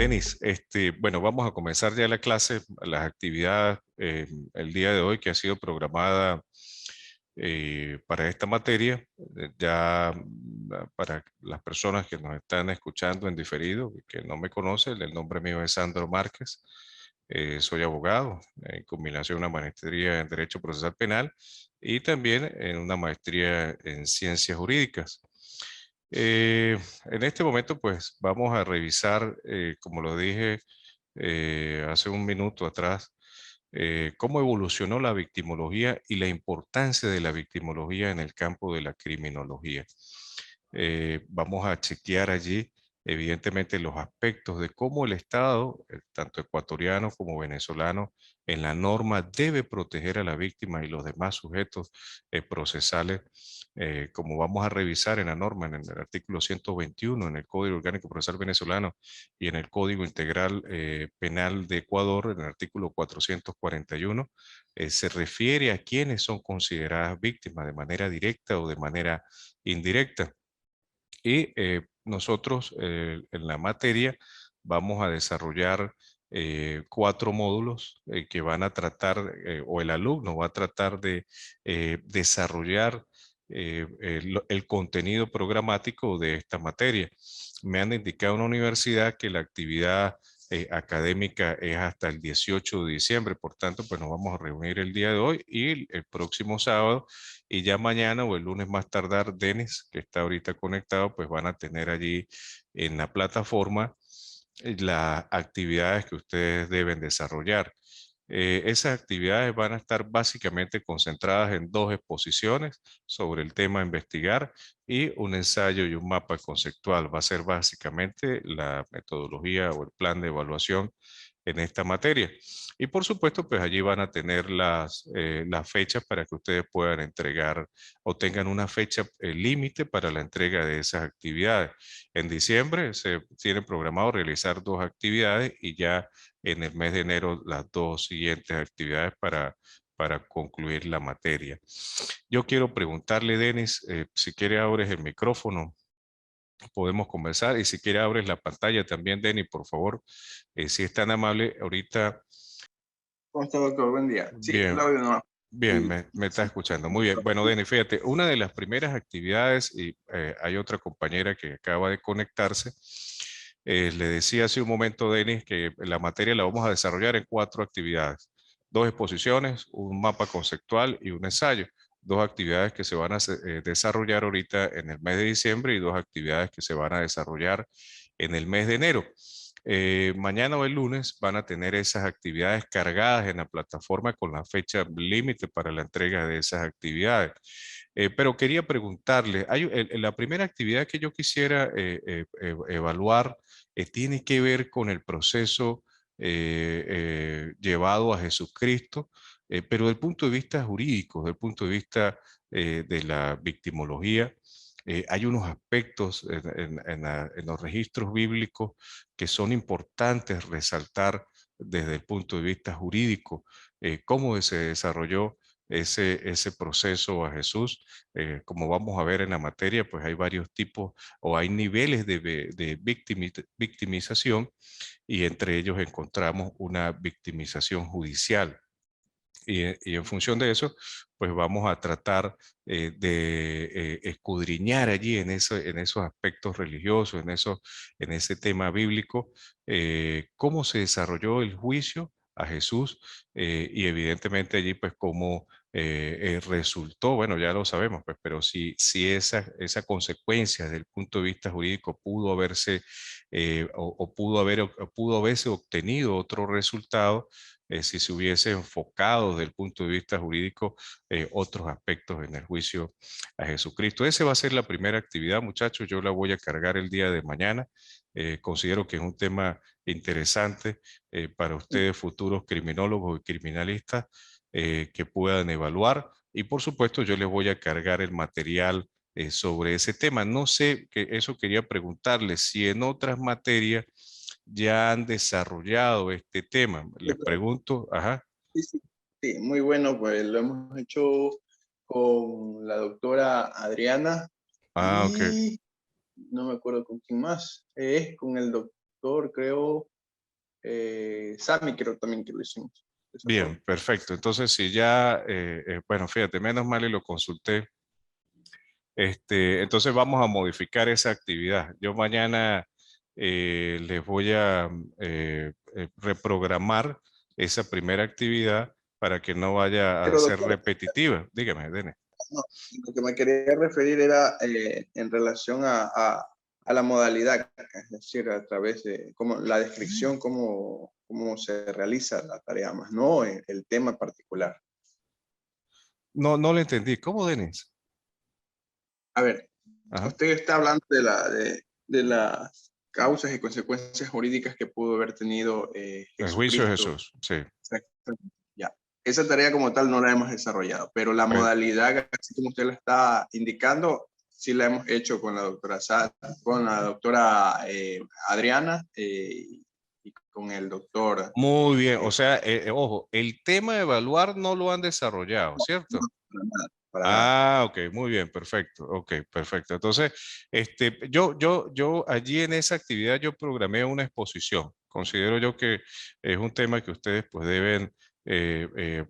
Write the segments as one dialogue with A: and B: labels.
A: Denis, bueno, vamos a comenzar ya la clase, las actividades el día de hoy que ha sido programada para esta materia. Ya para las personas que nos están escuchando en diferido y que no me conocen, el nombre mío es Sandro Márquez. Soy abogado, en combinación una maestría en Derecho Procesal Penal y también en una maestría en Ciencias Jurídicas. En este momento, pues vamos a revisar, como lo dije hace un minuto atrás, cómo evolucionó la victimología y la importancia de la victimología en el campo de la criminología. Vamos a chequear allí, evidentemente, los aspectos de cómo el Estado, tanto ecuatoriano como venezolano, en la norma debe proteger a la víctima y los demás sujetos procesales, como vamos a revisar en la norma, en el artículo 121, en el Código Orgánico Procesal Venezolano y en el Código Integral Penal de Ecuador, en el artículo 441, se refiere a quienes son consideradas víctimas de manera directa o de manera indirecta. Y nosotros en la materia vamos a desarrollar 4 módulos que van a tratar, o el alumno va a tratar de desarrollar el contenido programático de esta materia. Me han indicado en la universidad que la actividad académica es hasta el 18 de diciembre, por tanto, pues nos vamos a reunir el día de hoy y el próximo sábado, y ya mañana o el lunes más tardar, Denis, que está ahorita conectado, pues van a tener allí en la plataforma las actividades que ustedes deben desarrollar. Esas actividades van a estar básicamente concentradas en 2 exposiciones sobre el tema a investigar y un ensayo y un mapa conceptual. Va a ser básicamente la metodología o el plan de evaluación en esta materia. Y por supuesto, pues allí van a tener las fechas para que ustedes puedan entregar o tengan una fecha límite para la entrega de esas actividades. En diciembre se tiene programado realizar 2 actividades y ya en el mes de enero las 2 siguientes actividades para concluir la materia. Yo quiero preguntarle, Denis, si quiere abres el micrófono, podemos conversar, y si quiere abres la pantalla también, Denis, por favor, si es tan amable, ahorita.
B: ¿Cómo está, doctor? Buen día. Sí,
A: Bien,
B: la veo nomás.
A: bien,
B: Sí,
A: me está
B: sí.
A: escuchando. Muy bien. Bueno, Denis, fíjate, una de las primeras actividades, y hay otra compañera que acaba de conectarse, le decía hace un momento, Denis, que la materia la vamos a desarrollar en 4 actividades: 2 exposiciones, un mapa conceptual y un ensayo. 2 actividades que se van a desarrollar ahorita en el mes de diciembre y 2 actividades que se van a desarrollar en el mes de enero. Mañana o el lunes van a tener esas actividades cargadas en la plataforma con la fecha límite para la entrega de esas actividades. Pero quería preguntarle, la primera actividad que yo quisiera evaluar tiene que ver con el proceso llevado a Jesucristo, pero desde el punto de vista jurídico, desde el punto de vista de la victimología. Hay unos aspectos en los registros bíblicos que son importantes resaltar desde el punto de vista jurídico, cómo se desarrolló ese proceso a Jesús. Como vamos a ver en la materia, pues hay varios tipos o hay niveles de victimización, y entre ellos encontramos una victimización judicial. Y en función de eso, pues vamos a tratar de escudriñar allí en esos aspectos religiosos, en ese tema bíblico, cómo se desarrolló el juicio a Jesús, y evidentemente allí pues cómo resultó, bueno, ya lo sabemos, pues, pero si esa consecuencia desde el punto de vista jurídico pudo haberse o pudo haberse obtenido otro resultado, si se hubiese enfocado desde el punto de vista jurídico otros aspectos en el juicio a Jesucristo. Esa va a ser la primera actividad, muchachos. Yo la voy a cargar el día de mañana. Considero que es un tema interesante para ustedes, futuros criminólogos y criminalistas, que puedan evaluar. Y por supuesto, yo les voy a cargar el material sobre ese tema. No sé, que eso quería preguntarles, si en otras materias ya han desarrollado este tema. Les
B: Doctor,
A: pregunto, ajá.
B: sí, sí. Sí, muy bueno, pues lo hemos hecho con la doctora Adriana
A: Ah, ok.
B: y no me acuerdo con quién más. Es con el doctor, creo. Sami creo también que lo hicimos de esa forma.
A: Bien, perfecto. Entonces, si ya, bueno, fíjate, menos mal y lo consulté. Entonces vamos a modificar esa actividad. Yo mañana les voy a reprogramar esa primera actividad para que no vaya a
B: Pero
A: ser
B: doctor,
A: repetitiva. Dígame, Dene.
B: no, lo que me quería referir era en relación a la modalidad, es decir, a través de cómo, la descripción, cómo se realiza la tarea, más no el tema en particular.
A: No, no le entendí. ¿Cómo, Denis?
B: A ver,
A: Ajá.
B: usted está hablando de las causas y consecuencias jurídicas que pudo haber tenido
A: El juicio de
B: Jesucristo.
A: Jesús, sí.
B: Exactamente. Ya. Esa tarea como tal no la hemos desarrollado, pero la
A: Pues,
B: modalidad, así como usted la está indicando, sí la hemos hecho con la doctora con la doctora Adriana y con el doctor.
A: muy bien. O
B: eh,
A: sea, ojo, el tema de evaluar no lo han desarrollado,
B: no,
A: ¿cierto?
B: para nada, para nada.
A: Ah, ok, muy bien, perfecto, ok, perfecto. Entonces, yo allí en esa actividad yo programé una exposición. Considero yo que es un tema que ustedes pues deben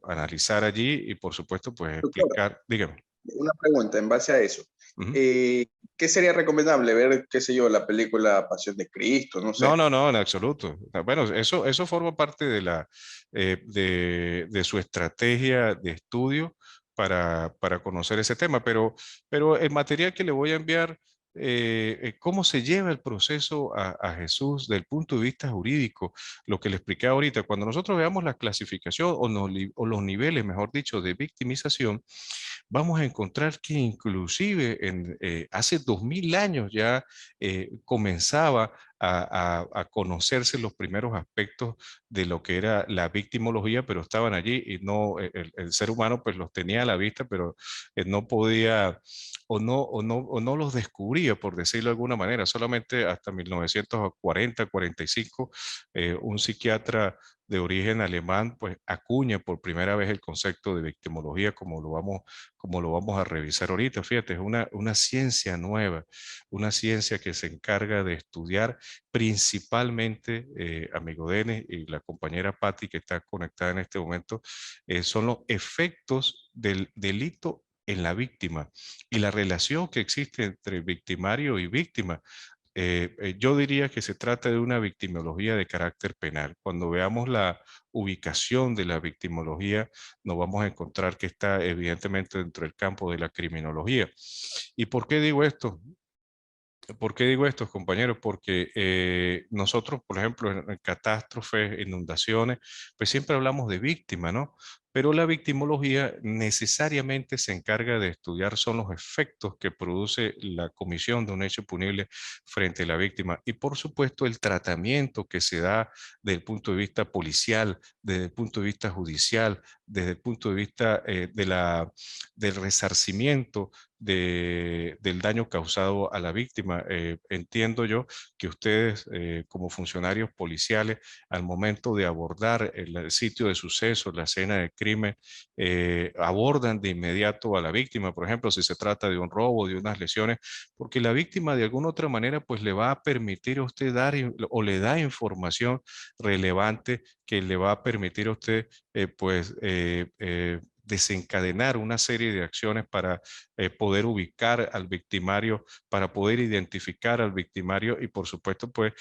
A: analizar allí y por supuesto pues
B: Doctora,
A: explicar, dígame.
B: una pregunta en base a eso.
A: Ujú.
B: ¿Qué sería recomendable ver, qué sé yo, la película Pasión de Cristo? No
A: No,
B: sé.
A: no, no, en absoluto. Bueno, eso forma parte de de su estrategia de estudio para conocer ese tema, pero el material que le voy a enviar, cómo se lleva el proceso a Jesús desde el punto de vista jurídico, lo que le expliqué ahorita, cuando nosotros veamos la clasificación o los niveles, mejor dicho, de victimización, vamos a encontrar que inclusive hace 2000 años ya comenzaba a conocerse los primeros aspectos de lo que era la victimología, pero estaban allí y no, el ser humano pues los tenía a la vista, pero no podía o no los descubría, por decirlo de alguna manera. Solamente hasta 1940, 45, un psiquiatra de origen alemán pues acuña por primera vez el concepto de victimología como lo vamos a revisar ahorita. Fíjate, es una ciencia nueva, una ciencia que se encarga de estudiar principalmente, amigo Denis y la compañera Patti que está conectada en este momento, son los efectos del delito en la víctima y la relación que existe entre victimario y víctima. Yo diría que se trata de una victimología de carácter penal. Cuando veamos la ubicación de la victimología, nos vamos a encontrar que está evidentemente dentro del campo de la criminología. ¿Y por qué digo esto? ¿Por qué digo esto, compañeros? Porque nosotros, por ejemplo, en catástrofes, inundaciones, pues siempre hablamos de víctima, ¿no? Pero la victimología necesariamente se encarga de estudiar son los efectos que produce la comisión de un hecho punible frente a la víctima y, por supuesto, el tratamiento que se da desde el punto de vista policial, desde el punto de vista judicial, desde el punto de vista del resarcimiento del daño causado a la víctima. Entiendo yo que ustedes, como funcionarios policiales, al momento de abordar el sitio de suceso, la escena de crimen, abordan de inmediato a la víctima, por ejemplo, si se trata de un robo, de unas lesiones, porque la víctima de alguna otra manera, pues le va a permitir a usted dar o le da información relevante que le va a permitir a usted, desencadenar una serie de acciones para poder ubicar al victimario, para poder identificar al victimario y por supuesto pues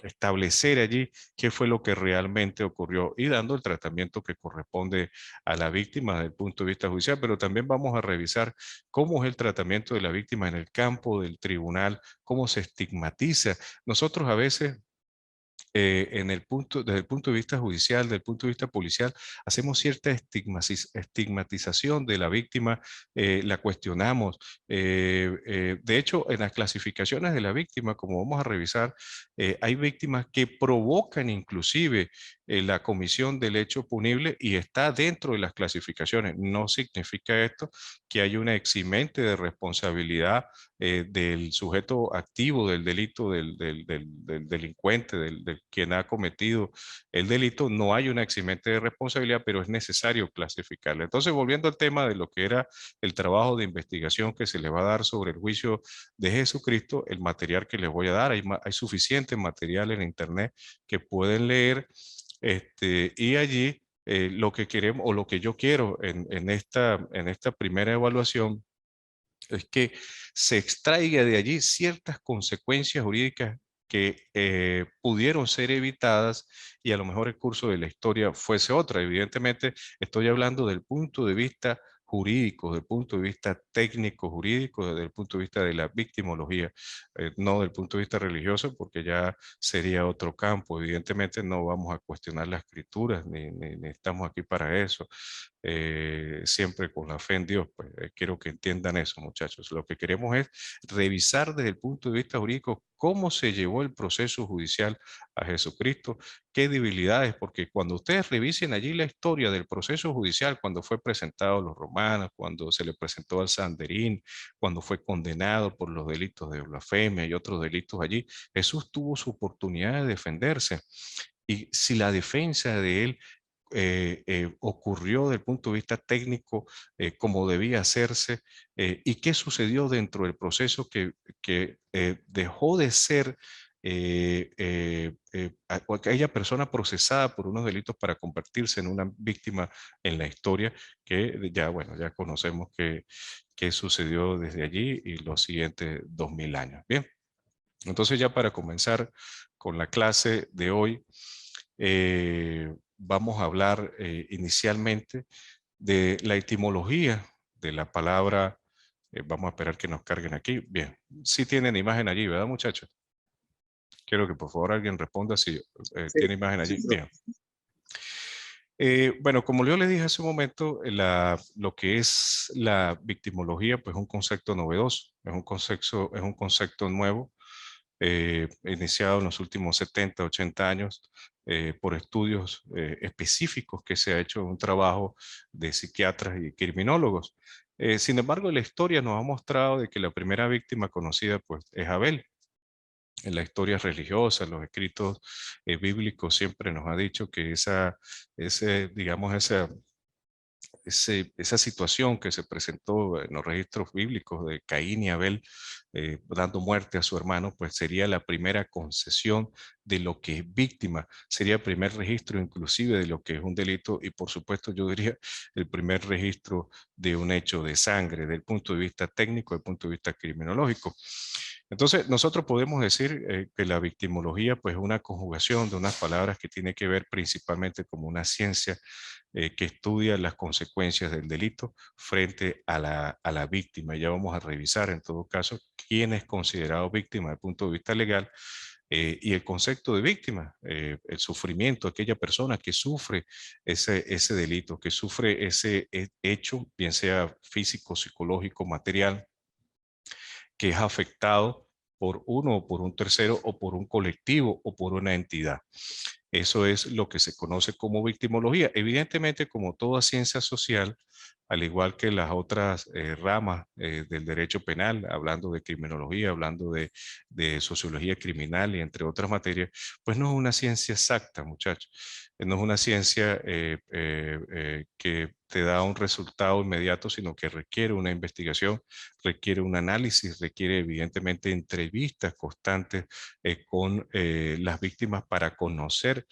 A: establecer allí qué fue lo que realmente ocurrió y dando el tratamiento que corresponde a la víctima desde el punto de vista judicial, pero también vamos a revisar cómo es el tratamiento de la víctima en el campo del tribunal, cómo se estigmatiza. Nosotros a veces desde el punto de vista judicial, desde el punto de vista policial, hacemos cierta estigmatización de la víctima, la cuestionamos. De hecho, en las clasificaciones de la víctima, como vamos a revisar, hay víctimas que provocan inclusive la comisión del hecho punible y está dentro de las clasificaciones. No significa esto que hay una eximente de responsabilidad del sujeto activo del delito, del delincuente, del quien ha cometido el delito, no hay una eximente de responsabilidad, pero es necesario clasificarla. Entonces, volviendo al tema de lo que era el trabajo de investigación que se le va a dar sobre el juicio de Jesucristo, el material que les voy a dar, hay suficiente material en internet que pueden leer, y allí lo que queremos o lo que yo quiero en esta primera evaluación es que se extraiga de allí ciertas consecuencias jurídicas que pudieron ser evitadas y a lo mejor el curso de la historia fuese otra. Evidentemente, estoy hablando del punto de vista jurídico, del punto de vista técnico jurídico, desde el punto de vista de la victimología, no del punto de vista religioso, porque ya sería otro campo. Evidentemente no vamos a cuestionar las escrituras, ni estamos aquí para eso. Siempre con la fe en Dios, pues quiero que entiendan eso, muchachos. Lo que queremos es revisar desde el punto de vista jurídico cómo se llevó el proceso judicial a Jesucristo, qué debilidades, porque cuando ustedes revisen allí la historia del proceso judicial, cuando fue presentado a los romanos, cuando se le presentó al Sanderín, cuando fue condenado por los delitos de blasfemia y otros delitos allí, Jesús tuvo su oportunidad de defenderse. Y si la defensa de él ocurrió desde el punto de vista técnico como debía hacerse, y qué sucedió dentro del proceso que dejó de ser aquella persona procesada por unos delitos para convertirse en una víctima en la historia, que ya, bueno, ya conocemos qué sucedió desde allí y los siguientes 2000 años. Bien, entonces ya para comenzar con la clase de hoy, vamos a hablar inicialmente de la etimología de la palabra. Vamos a esperar que nos carguen aquí. Bien, sí tienen imagen allí, ¿verdad, muchachos? Quiero que por favor alguien responda si
B: Sí,
A: tiene imagen
B: sí,
A: allí.
B: profe.
A: Bien. Bueno, como yo les dije hace un momento, lo que es la victimología, pues es un concepto novedoso, es un concepto nuevo, iniciado en los últimos 70, 80 años por estudios específicos que se ha hecho un trabajo de psiquiatras y criminólogos. Sin embargo, la historia nos ha mostrado de que la primera víctima conocida pues, es Abel. En la historia religiosa, en los escritos bíblicos siempre nos ha dicho que digamos, esa situación que se presentó en los registros bíblicos de Caín y Abel dando muerte a su hermano, pues sería la primera concesión de lo que es víctima, sería el primer registro inclusive de lo que es un delito y por supuesto yo diría el primer registro de un hecho de sangre, desde el punto de vista técnico, desde el punto de vista criminológico. Entonces, nosotros podemos decir que la victimología pues, es una conjugación de unas palabras que tiene que ver principalmente como una ciencia que estudia las consecuencias del delito frente a la víctima. Ya vamos a revisar en todo caso quién es considerado víctima desde el punto de vista legal y el concepto de víctima, el sufrimiento, aquella persona que sufre ese delito, que sufre ese hecho, bien sea físico, psicológico, material, que es afectado por uno o por un tercero o por un colectivo o por una entidad. Eso es lo que se conoce como victimología. Evidentemente, como toda ciencia social, al igual que las otras ramas del derecho penal, hablando de criminología, hablando de sociología criminal y entre otras materias, pues no es una ciencia exacta, muchachos. No es una ciencia que te da un resultado inmediato, sino que requiere una investigación, requiere un análisis, requiere evidentemente entrevistas constantes con las víctimas para conocer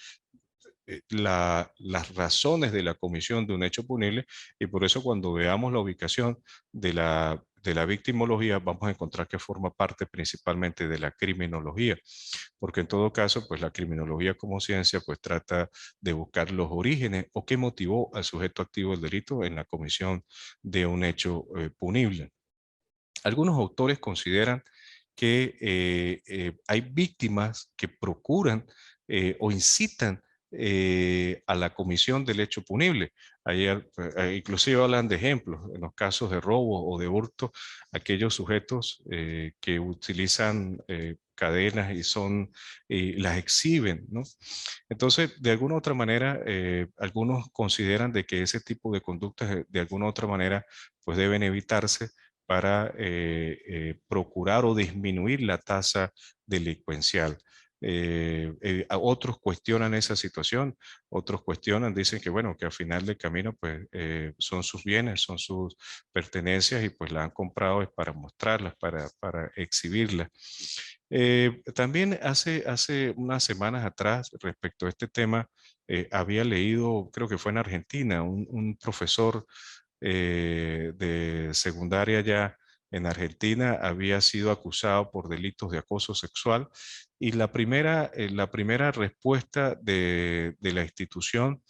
A: las razones de la comisión de un hecho punible y por eso cuando veamos la ubicación de la victimología vamos a encontrar que forma parte principalmente de la criminología, porque en todo caso pues la criminología como ciencia pues trata de buscar los orígenes o qué motivó al sujeto activo del delito en la comisión de un hecho punible. Algunos autores consideran que hay víctimas que procuran o incitan a la comisión del hecho punible. Ayer, inclusive hablan de ejemplos, en los casos de robo o de hurto, aquellos sujetos que utilizan cadenas y las exhiben, ¿no? Entonces, de alguna u otra manera, algunos consideran de que ese tipo de conductas, de alguna u otra manera, pues deben evitarse para procurar o disminuir la tasa delincuencial. Otros cuestionan esa situación, otros cuestionan, dicen que bueno, que al final del camino pues son sus bienes, son sus pertenencias y pues la han comprado es para mostrarlas, para exhibirlas. También hace unas semanas atrás, respecto a este tema, había leído, creo que fue en Argentina, un profesor de secundaria ya en Argentina había sido acusado por delitos de acoso sexual y la primera respuesta de la institución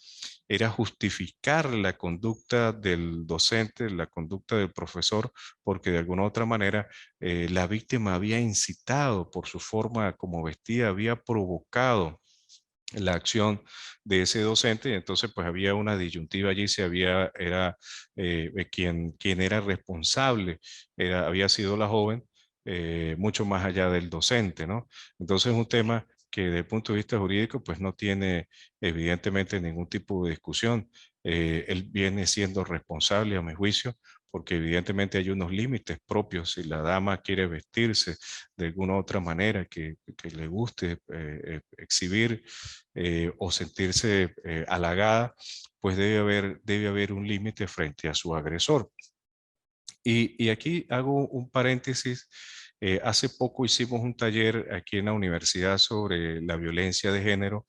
A: era justificar la conducta del docente, la conducta del profesor, porque de alguna otra manera la víctima había incitado por su forma como vestía, había provocado la acción de ese docente y entonces pues había una disyuntiva allí si era quien era responsable, había sido la joven, mucho más allá del docente, ¿no? Entonces es un tema que desde el punto de vista jurídico pues no tiene evidentemente ningún tipo de discusión. Él viene siendo responsable a mi juicio porque evidentemente hay unos límites propios si la dama quiere vestirse de alguna otra manera que le guste exhibir o sentirse halagada, pues debe haber un límite frente a su agresor. Y aquí hago un paréntesis. Hace poco hicimos un taller aquí en la universidad sobre la violencia de género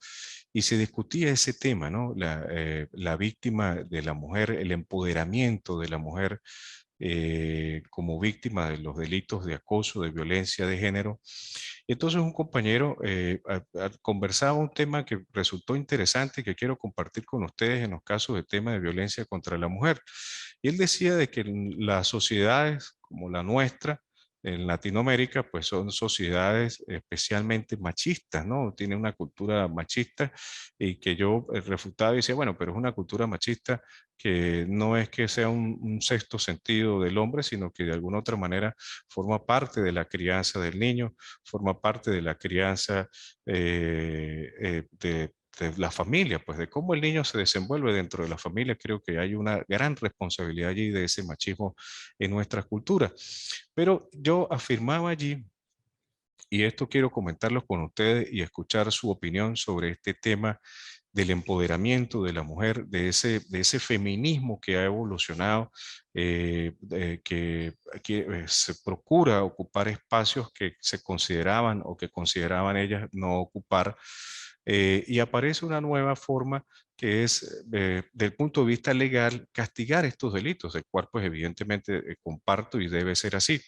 A: y se discutía ese tema, ¿no? La víctima de la mujer, el empoderamiento de la mujer como víctima de los delitos de acoso, de violencia de género. Entonces un compañero conversaba un tema que resultó interesante y que quiero compartir con ustedes en los casos de tema de violencia contra la mujer. Y él decía de que las sociedades como la nuestra, en Latinoamérica, pues son sociedades especialmente machistas, ¿no? Tiene una cultura machista y que yo refutaba y decía, bueno, pero es una cultura machista que no es que sea un sexto sentido del hombre, sino que de alguna otra manera forma parte de la crianza del niño, forma parte de la crianza de la familia, pues de cómo el niño se desenvuelve dentro de la familia. Creo que hay una gran responsabilidad allí de ese machismo en nuestra cultura. Pero yo afirmaba allí, y esto quiero comentarlo con ustedes y escuchar su opinión sobre este tema del empoderamiento de la mujer, de ese feminismo que ha evolucionado, que se procura ocupar espacios que se consideraban o que consideraban ellas no ocupar, y aparece una nueva forma que es, del punto de vista legal, castigar estos delitos, el cual pues evidentemente comparto y debe ser así.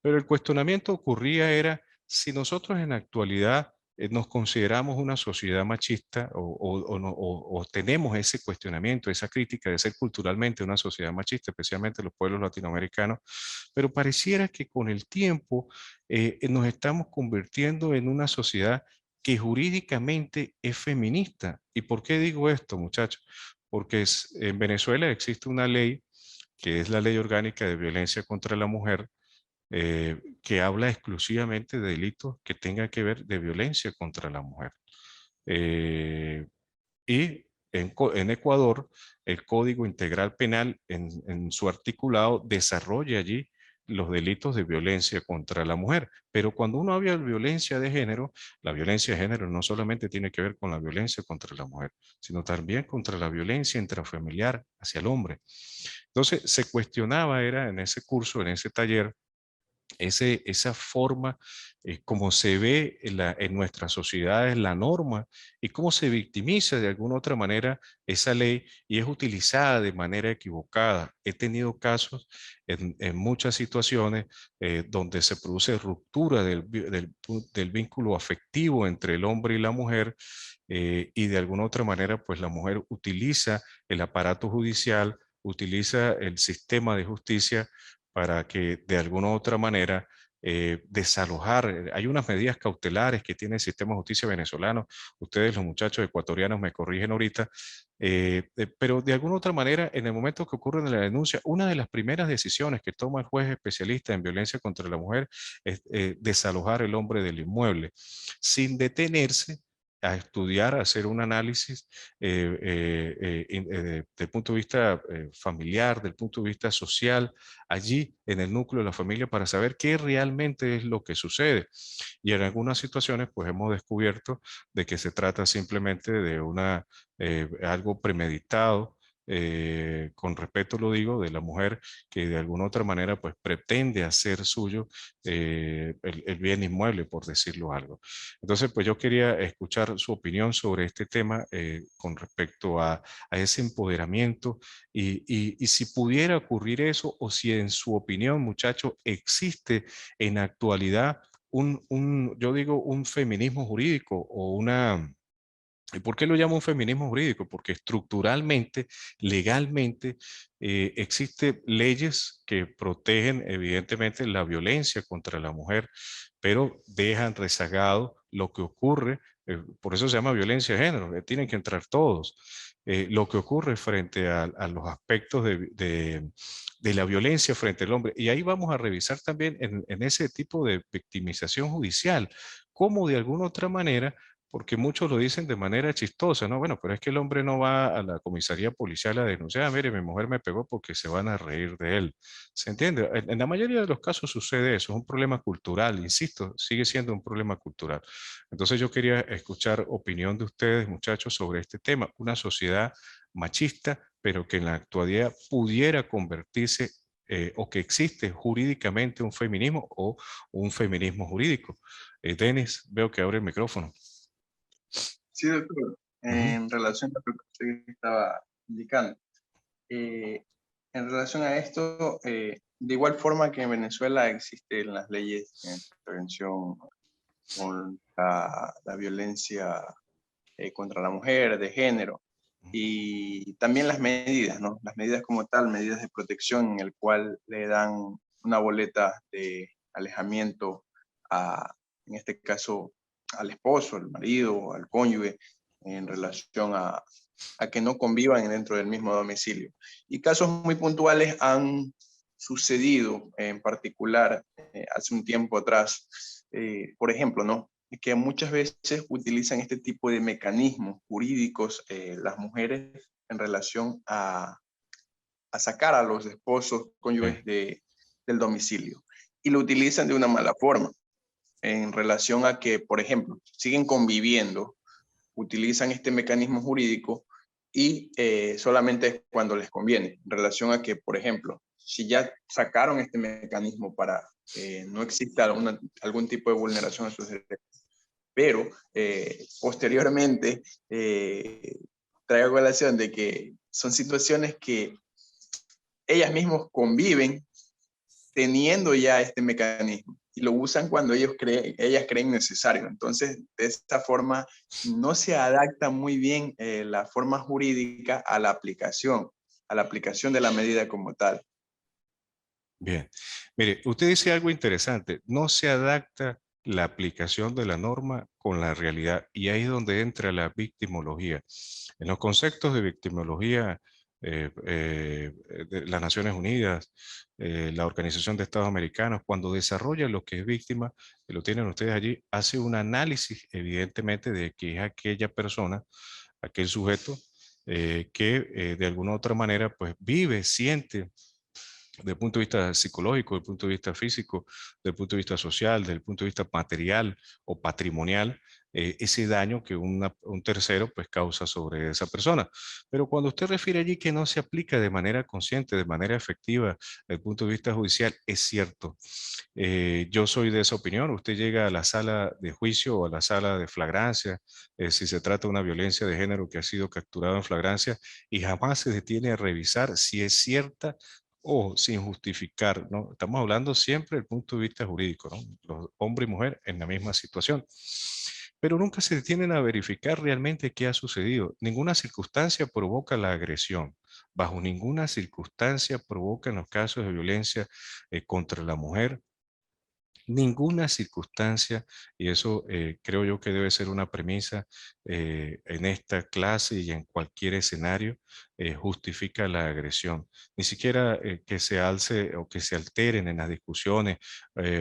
A: Pero el cuestionamiento ocurría era si nosotros en la actualidad nos consideramos una sociedad machista o tenemos ese cuestionamiento, esa crítica de ser culturalmente una sociedad machista, especialmente los pueblos latinoamericanos, pero pareciera que con el tiempo nos estamos convirtiendo en una sociedad que jurídicamente es feminista. ¿Y por qué digo esto, muchachos? Porque en Venezuela existe una ley que es la Ley Orgánica de Violencia contra la Mujer, que habla exclusivamente de delitos que tengan que ver de violencia contra la mujer. Eh, y en Ecuador, el Código Integral Penal en su articulado desarrolla allí los delitos de violencia contra la mujer. Pero cuando uno habla de violencia de género, la violencia de género no solamente tiene que ver con la violencia contra la mujer, sino también contra la violencia intrafamiliar hacia el hombre. Entonces, se cuestionaba, era en ese curso, en ese taller, esa forma como se ve en nuestras sociedades la norma y cómo se victimiza de alguna otra manera esa ley y es utilizada de manera equivocada. He tenido casos en muchas situaciones donde se produce ruptura del vínculo afectivo entre el hombre y la mujer, y de alguna otra manera pues la mujer utiliza el aparato judicial, utiliza el sistema de justicia para que de alguna u otra manera desalojar. Hay unas medidas cautelares que tiene el sistema de justicia venezolano. Ustedes, los muchachos ecuatorianos, me corrigen ahorita, pero de alguna u otra manera, en el momento que ocurre la denuncia, una de las primeras decisiones que toma el juez especialista en violencia contra la mujer es desalojar el hombre del inmueble, sin detenerse a estudiar, a hacer un análisis del punto de vista familiar, del punto de vista social, allí en el núcleo de la familia para saber qué realmente es lo que sucede. Y en algunas situaciones, pues hemos descubierto de que se trata simplemente de algo premeditado, con respeto lo digo, de la mujer que de alguna otra manera pues pretende hacer suyo el bien inmueble, por decirlo algo. Entonces, pues yo quería escuchar su opinión sobre este tema con respecto a ese empoderamiento y si pudiera ocurrir eso o si en su opinión, muchacho, existe en la actualidad yo digo, un feminismo jurídico o una... ¿Y por qué lo llamo un feminismo jurídico? Porque estructuralmente, legalmente, existen leyes que protegen evidentemente la violencia contra la mujer, pero dejan rezagado lo que ocurre, por eso se llama violencia de género, tienen que entrar todos. Lo que ocurre frente a los aspectos de la violencia frente al hombre. Y ahí vamos a revisar también en ese tipo de victimización judicial, cómo de alguna otra manera porque muchos lo dicen de manera chistosa, ¿no? Bueno, pero es que el hombre no va a la comisaría policial a denunciar, "Ah, mire, mi mujer me pegó porque se van a reír de él". ¿Se entiende? En la mayoría de los casos sucede eso, es un problema cultural, insisto, sigue siendo un problema cultural. Entonces yo quería escuchar opinión de ustedes, muchachos, sobre este tema, una sociedad machista, pero que en la actualidad pudiera convertirse o que existe jurídicamente un feminismo o un feminismo jurídico. Denis, veo que abre el micrófono.
B: Sí, doctor.
A: Ujú.
B: En relación a lo que usted estaba indicando, en relación a esto, de igual forma que en Venezuela existen las leyes de prevención contra la violencia contra la mujer, de género, y también las medidas, ¿no? Las medidas como tal, medidas de protección en el cual le dan una boleta de alejamiento en este caso, al esposo, al marido, al cónyuge, en relación a que no convivan dentro del mismo domicilio. Y casos muy puntuales han sucedido, en particular, hace un tiempo atrás, por ejemplo, ¿no? Que muchas veces utilizan este tipo de mecanismos jurídicos las mujeres en relación a sacar a los esposos,
A: Sí.
B: cónyuges del domicilio. Y lo utilizan de una mala forma en relación a que, por ejemplo, siguen conviviendo, utilizan este mecanismo jurídico y solamente es cuando les conviene, en relación a que, por ejemplo, si ya sacaron este mecanismo para no exista algún tipo de vulneración a sus derechos, pero posteriormente traigo a colación de que son situaciones que ellas mismas conviven teniendo ya este mecanismo y lo usan cuando ellas creen necesario. Entonces, de esta forma, no se adapta muy bien la forma jurídica a la aplicación de la medida como tal.
A: Bien. Mire, usted dice algo interesante. No se adapta la aplicación de la norma con la realidad y ahí es donde entra la victimología. En los conceptos de victimología, de las Naciones Unidas, la Organización de Estados Americanos, cuando desarrolla lo que es víctima, que lo tienen ustedes allí, hace un análisis evidentemente de que es aquella persona, aquel sujeto que de alguna u otra manera pues vive, siente desde el punto de vista psicológico, desde el punto de vista físico, desde el punto de vista social, desde el punto de vista material o patrimonial, ese daño que un tercero pues causa sobre esa persona. Pero cuando usted refiere allí que no se aplica de manera consciente, de manera efectiva, desde el punto de vista judicial, es cierto. Yo soy de esa opinión. Usted llega a la sala de juicio o a la sala de flagrancia, si se trata de una violencia de género que ha sido capturada en flagrancia, y jamás se detiene a revisar si es cierta o sin justificar, ¿no? Estamos hablando siempre del punto de vista jurídico, ¿no? Los hombre y mujer en la misma situación. Pero nunca se detienen a verificar realmente qué ha sucedido. Ninguna circunstancia provoca la agresión. Bajo ninguna circunstancia provoca en los casos de violencia contra la mujer Ninguna circunstancia, y eso creo yo que debe ser una premisa en esta clase y en cualquier escenario, justifica la agresión. Ni siquiera que se alce o que se alteren en las discusiones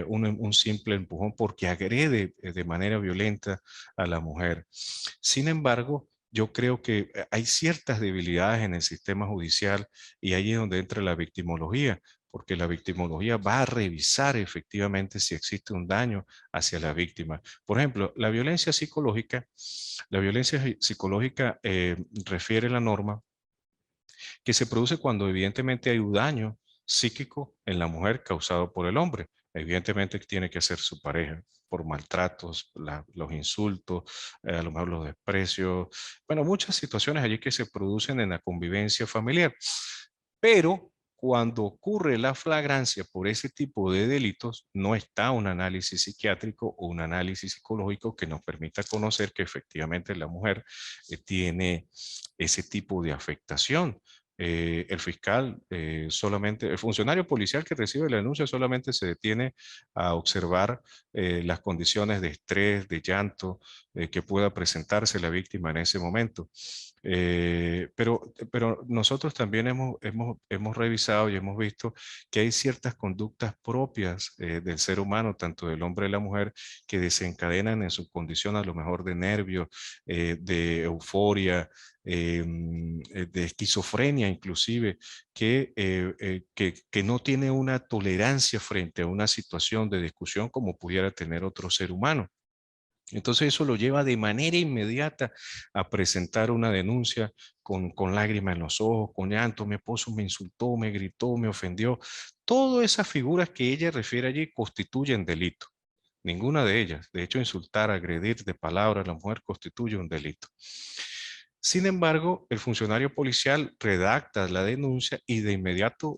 A: un simple empujón porque agrede de manera violenta a la mujer. Sin embargo, yo creo que hay ciertas debilidades en el sistema judicial y ahí es donde entra la victimología, porque la victimología va a revisar efectivamente si existe un daño hacia la víctima. Por ejemplo, la violencia psicológica refiere la norma que se produce cuando evidentemente hay un daño psíquico en la mujer causado por el hombre. Evidentemente tiene que ser su pareja por maltratos, los insultos, a lo mejor los desprecios, bueno, muchas situaciones allí que se producen en la convivencia familiar. Pero cuando ocurre la flagrancia por ese tipo de delitos, no está un análisis psiquiátrico o un análisis psicológico que nos permita conocer que efectivamente la mujer tiene ese tipo de afectación. El fiscal solamente, el funcionario policial que recibe la denuncia solamente se detiene a observar las condiciones de estrés, de llanto que pueda presentarse la víctima en ese momento. Pero nosotros también hemos revisado y hemos visto que hay ciertas conductas propias del ser humano, tanto del hombre y la mujer, que desencadenan en su condición a lo mejor de nervio, de euforia, de esquizofrenia inclusive, que no tiene una tolerancia frente a una situación de discusión como pudiera tener otro ser humano. Entonces eso lo lleva de manera inmediata a presentar una denuncia con lágrimas en los ojos, con llanto. Mi esposo me insultó, me gritó, me ofendió. Todas esas figuras que ella refiere allí constituyen delito. Ninguna de ellas. De hecho, insultar, agredir de palabras a la mujer constituye un delito. Sin embargo, el funcionario policial redacta la denuncia y de inmediato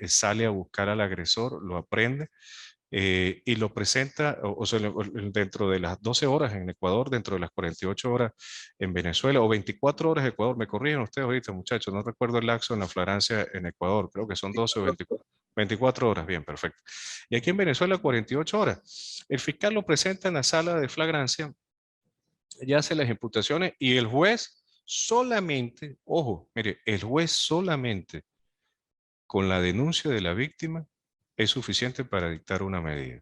A: sale a buscar al agresor, lo aprende y lo presenta, o sea, dentro de las 12 horas en Ecuador, dentro de las 48 horas en Venezuela, o 24 horas en Ecuador. Me corrigen ustedes ahorita, muchachos, no recuerdo el lapso en la flagrancia en Ecuador, creo que son 12 o 24 horas, bien, perfecto. Y aquí en Venezuela, 48 horas. El fiscal lo presenta en la sala de flagrancia, ya hace las imputaciones y el juez solamente, ojo, mire, el juez solamente con la denuncia de la víctima es suficiente para dictar una medida.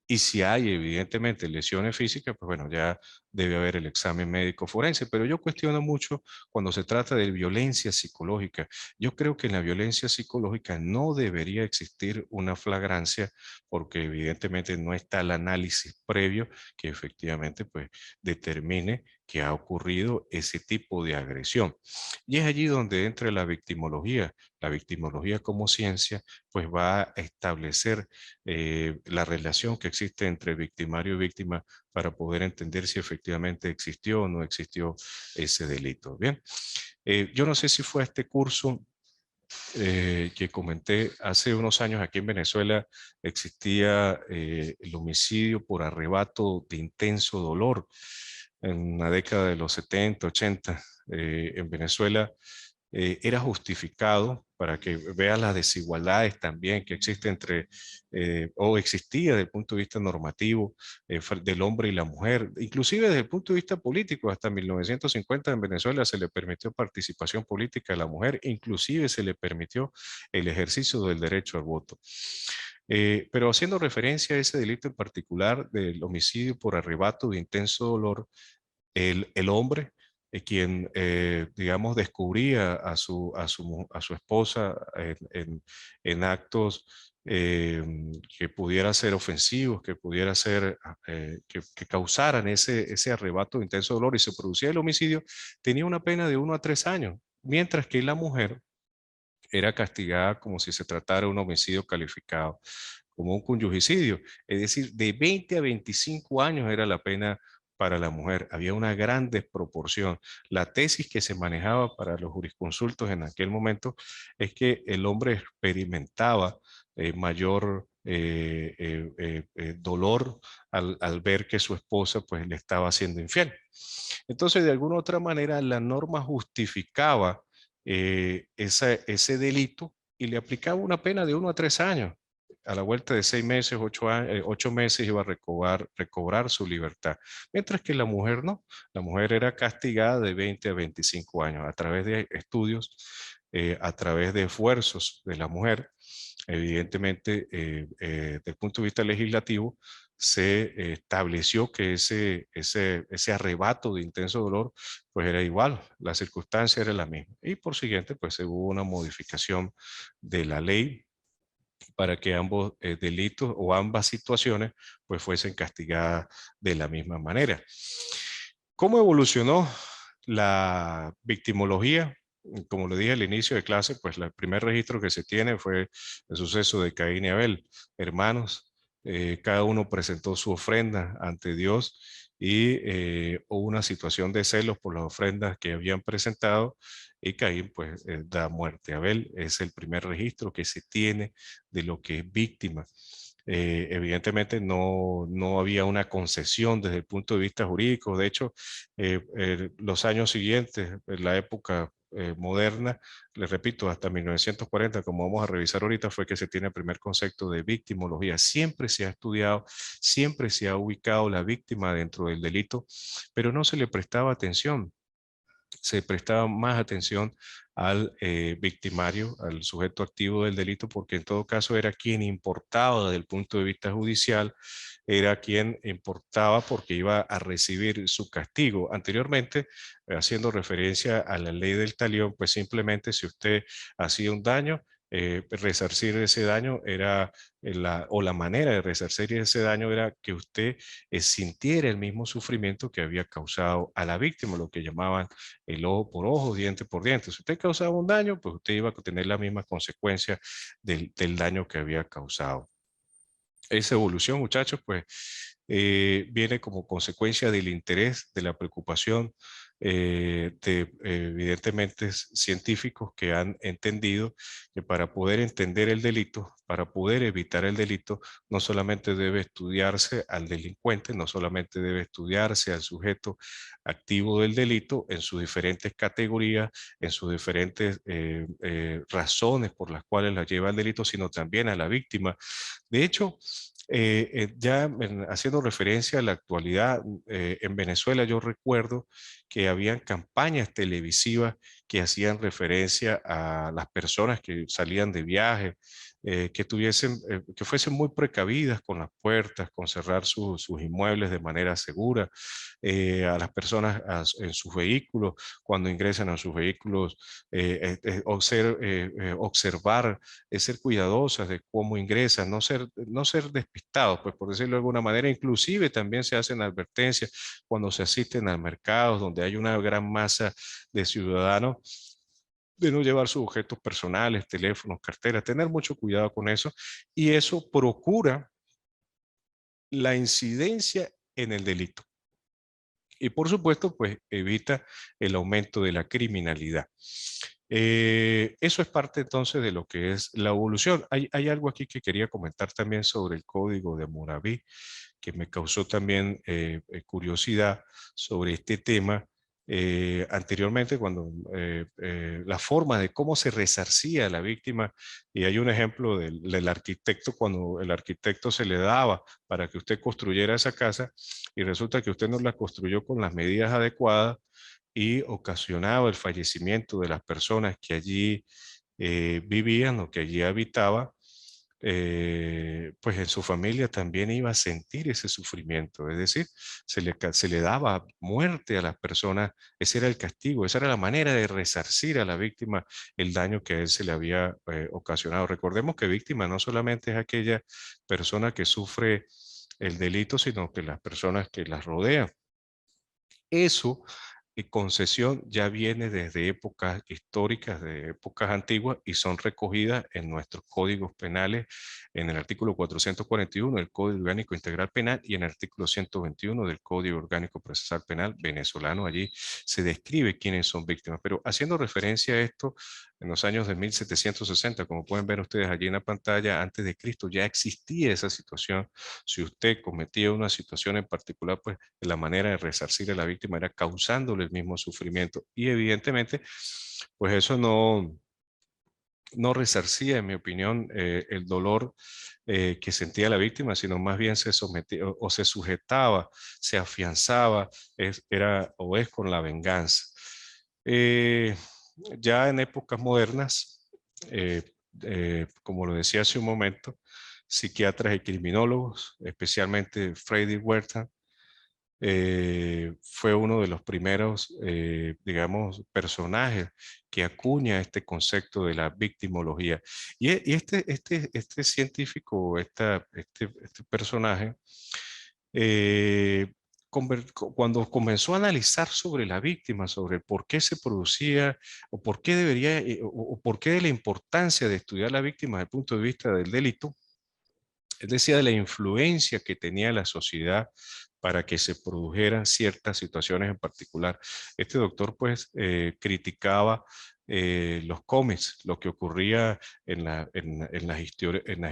A: Y si hay evidentemente lesiones físicas, pues bueno, ya debe haber el examen médico forense. Pero yo cuestiono mucho cuando se trata de violencia psicológica. Yo creo que en la violencia psicológica no debería existir una flagrancia porque evidentemente no está el análisis previo que efectivamente pues determine que ha ocurrido ese tipo de agresión. Y es allí donde entra la victimología. La victimología como ciencia pues va a establecer la relación que existe entre victimario y víctima para poder entender si efectivamente existió o no existió ese delito. Bien, yo no sé si fue este curso que comenté hace unos años aquí en Venezuela, existía el homicidio por arrebato de intenso dolor en la década de los 70, 80 en Venezuela era justificado para que veas las desigualdades también que existen entre, o existía desde el punto de vista normativo del hombre y la mujer, inclusive desde el punto de vista político, hasta 1950 en Venezuela se le permitió participación política a la mujer, inclusive se le permitió el ejercicio del derecho al voto. Pero haciendo referencia a ese delito en particular del homicidio por arrebato de intenso dolor, el hombre, quien, digamos, descubría a su esposa en actos que pudiera ser ofensivos, que pudiera ser, que causaran ese arrebato de intenso dolor y se producía el homicidio, tenía una pena de 1 a 3 años, mientras que la mujer era castigada como si se tratara de un homicidio calificado, como un conyugicidio. Es decir, de 20 a 25 años era la pena para la mujer. Había una gran desproporción. La tesis que se manejaba para los jurisconsultos en aquel momento es que el hombre experimentaba mayor dolor al ver que su esposa pues le estaba siendo infiel. Entonces, de alguna u otra manera, la norma justificaba ese delito y le aplicaba una pena de 1 a 3 años. a la vuelta de 6 meses, 8 meses iba a recobrar su libertad. Mientras que la mujer no, la mujer era castigada de 20 a 25 años a través de estudios, a través de esfuerzos de la mujer. Evidentemente, desde el punto de vista legislativo, se estableció que ese arrebato de intenso dolor pues era igual, la circunstancia era la misma. Y por siguiente, pues hubo una modificación de la ley para que ambos delitos o ambas situaciones pues fuesen castigadas de la misma manera. ¿Cómo evolucionó la victimología? Como le dije al inicio de clase, pues el primer registro que se tiene fue el suceso de Caín y Abel, hermanos. Cada uno presentó su ofrenda ante Dios y hubo una situación de celos por las ofrendas que habían presentado y Caín pues da muerte. Abel es el primer registro que se tiene de lo que es víctima. Evidentemente no había una concesión desde el punto de vista jurídico. De hecho, los años siguientes, en la época moderna, les repito, hasta 1940, como vamos a revisar ahorita, fue que se tiene el primer concepto de victimología. Siempre se ha estudiado, siempre se ha ubicado la víctima dentro del delito, pero no se le prestaba atención. Se prestaba más atención al victimario, al sujeto activo del delito, porque en todo caso era quien importaba desde el punto de vista judicial, era quien importaba porque iba a recibir su castigo. Anteriormente, haciendo referencia a la ley del talión, pues simplemente si usted hacía un daño, resarcir ese daño era o la manera de resarcir ese daño era que usted sintiera el mismo sufrimiento que había causado a la víctima, lo que llamaban el ojo por ojo, diente por diente. Si usted causaba un daño, pues usted iba a tener la misma consecuencia del daño que había causado. Esa evolución, muchachos, pues viene como consecuencia del interés, de la preocupación de evidentemente científicos que han entendido que para poder entender el delito, para poder evitar el delito, no solamente debe estudiarse al delincuente, no solamente debe estudiarse al sujeto activo del delito en sus diferentes categorías, en sus diferentes razones por las cuales la lleva al delito, sino también a la víctima. De hecho, haciendo referencia a la actualidad, en Venezuela yo recuerdo que habían campañas televisivas que hacían referencia a las personas que salían de viaje, que fuesen muy precavidas con las puertas, con cerrar sus inmuebles de manera segura, a las personas en sus vehículos, cuando ingresan a sus vehículos, observar, ser cuidadosas de cómo ingresan, no ser despistados, pues por decirlo de alguna manera. Inclusive también se hacen advertencias cuando se asisten al mercado donde hay una gran masa de ciudadanos, de no llevar sus objetos personales, teléfonos, carteras, tener mucho cuidado con eso, y eso procura la incidencia en el delito. Y por supuesto, pues evita el aumento de la criminalidad. Eso es parte entonces de lo que es la evolución. Hay algo aquí que quería comentar también sobre el código de Hammurabi, que me causó también curiosidad sobre este tema. Anteriormente, cuando la forma de cómo se resarcía a la víctima, y hay un ejemplo del arquitecto, cuando el arquitecto se le daba para que usted construyera esa casa y resulta que usted no la construyó con las medidas adecuadas y ocasionaba el fallecimiento de las personas que allí vivían o que allí habitaban, pues en su familia también iba a sentir ese sufrimiento. Es decir, se le daba muerte a las personas, ese era el castigo, esa era la manera de resarcir a la víctima el daño que a él se le había ocasionado. Recordemos que víctima no solamente es aquella persona que sufre el delito, sino que las personas que las rodean. Eso, concesión, ya viene desde épocas históricas, de épocas antiguas, y son recogidas en nuestros códigos penales, en el artículo 441 del Código Orgánico Integral Penal y en el artículo 121 del Código Orgánico Procesal Penal venezolano. Allí se describe quiénes son víctimas. Pero haciendo referencia a esto, en los años de 1760, como pueden ver ustedes allí en la pantalla, antes de Cristo ya existía esa situación. Si usted cometía una situación en particular, pues la manera de resarcir a la víctima era causándole el mismo sufrimiento. Y evidentemente, pues eso no resarcía, en mi opinión, el dolor que sentía la víctima, sino más bien se sometía o se sujetaba, se afianzaba, era o es con la venganza. Eh, ya en épocas modernas, eh, como lo decía hace un momento, psiquiatras y criminólogos, especialmente Freddy Huerta, fue uno de los primeros, digamos, personajes que acuña este concepto de la victimología. Y este científico, este personaje, eh, cuando comenzó a analizar sobre la víctima, sobre por qué se producía o por qué debería, o por qué de la importancia de estudiar la víctima desde el punto de vista del delito, él decía de la influencia que tenía la sociedad para que se produjeran ciertas situaciones en particular. Este doctor pues criticaba los cómics, lo que ocurría en las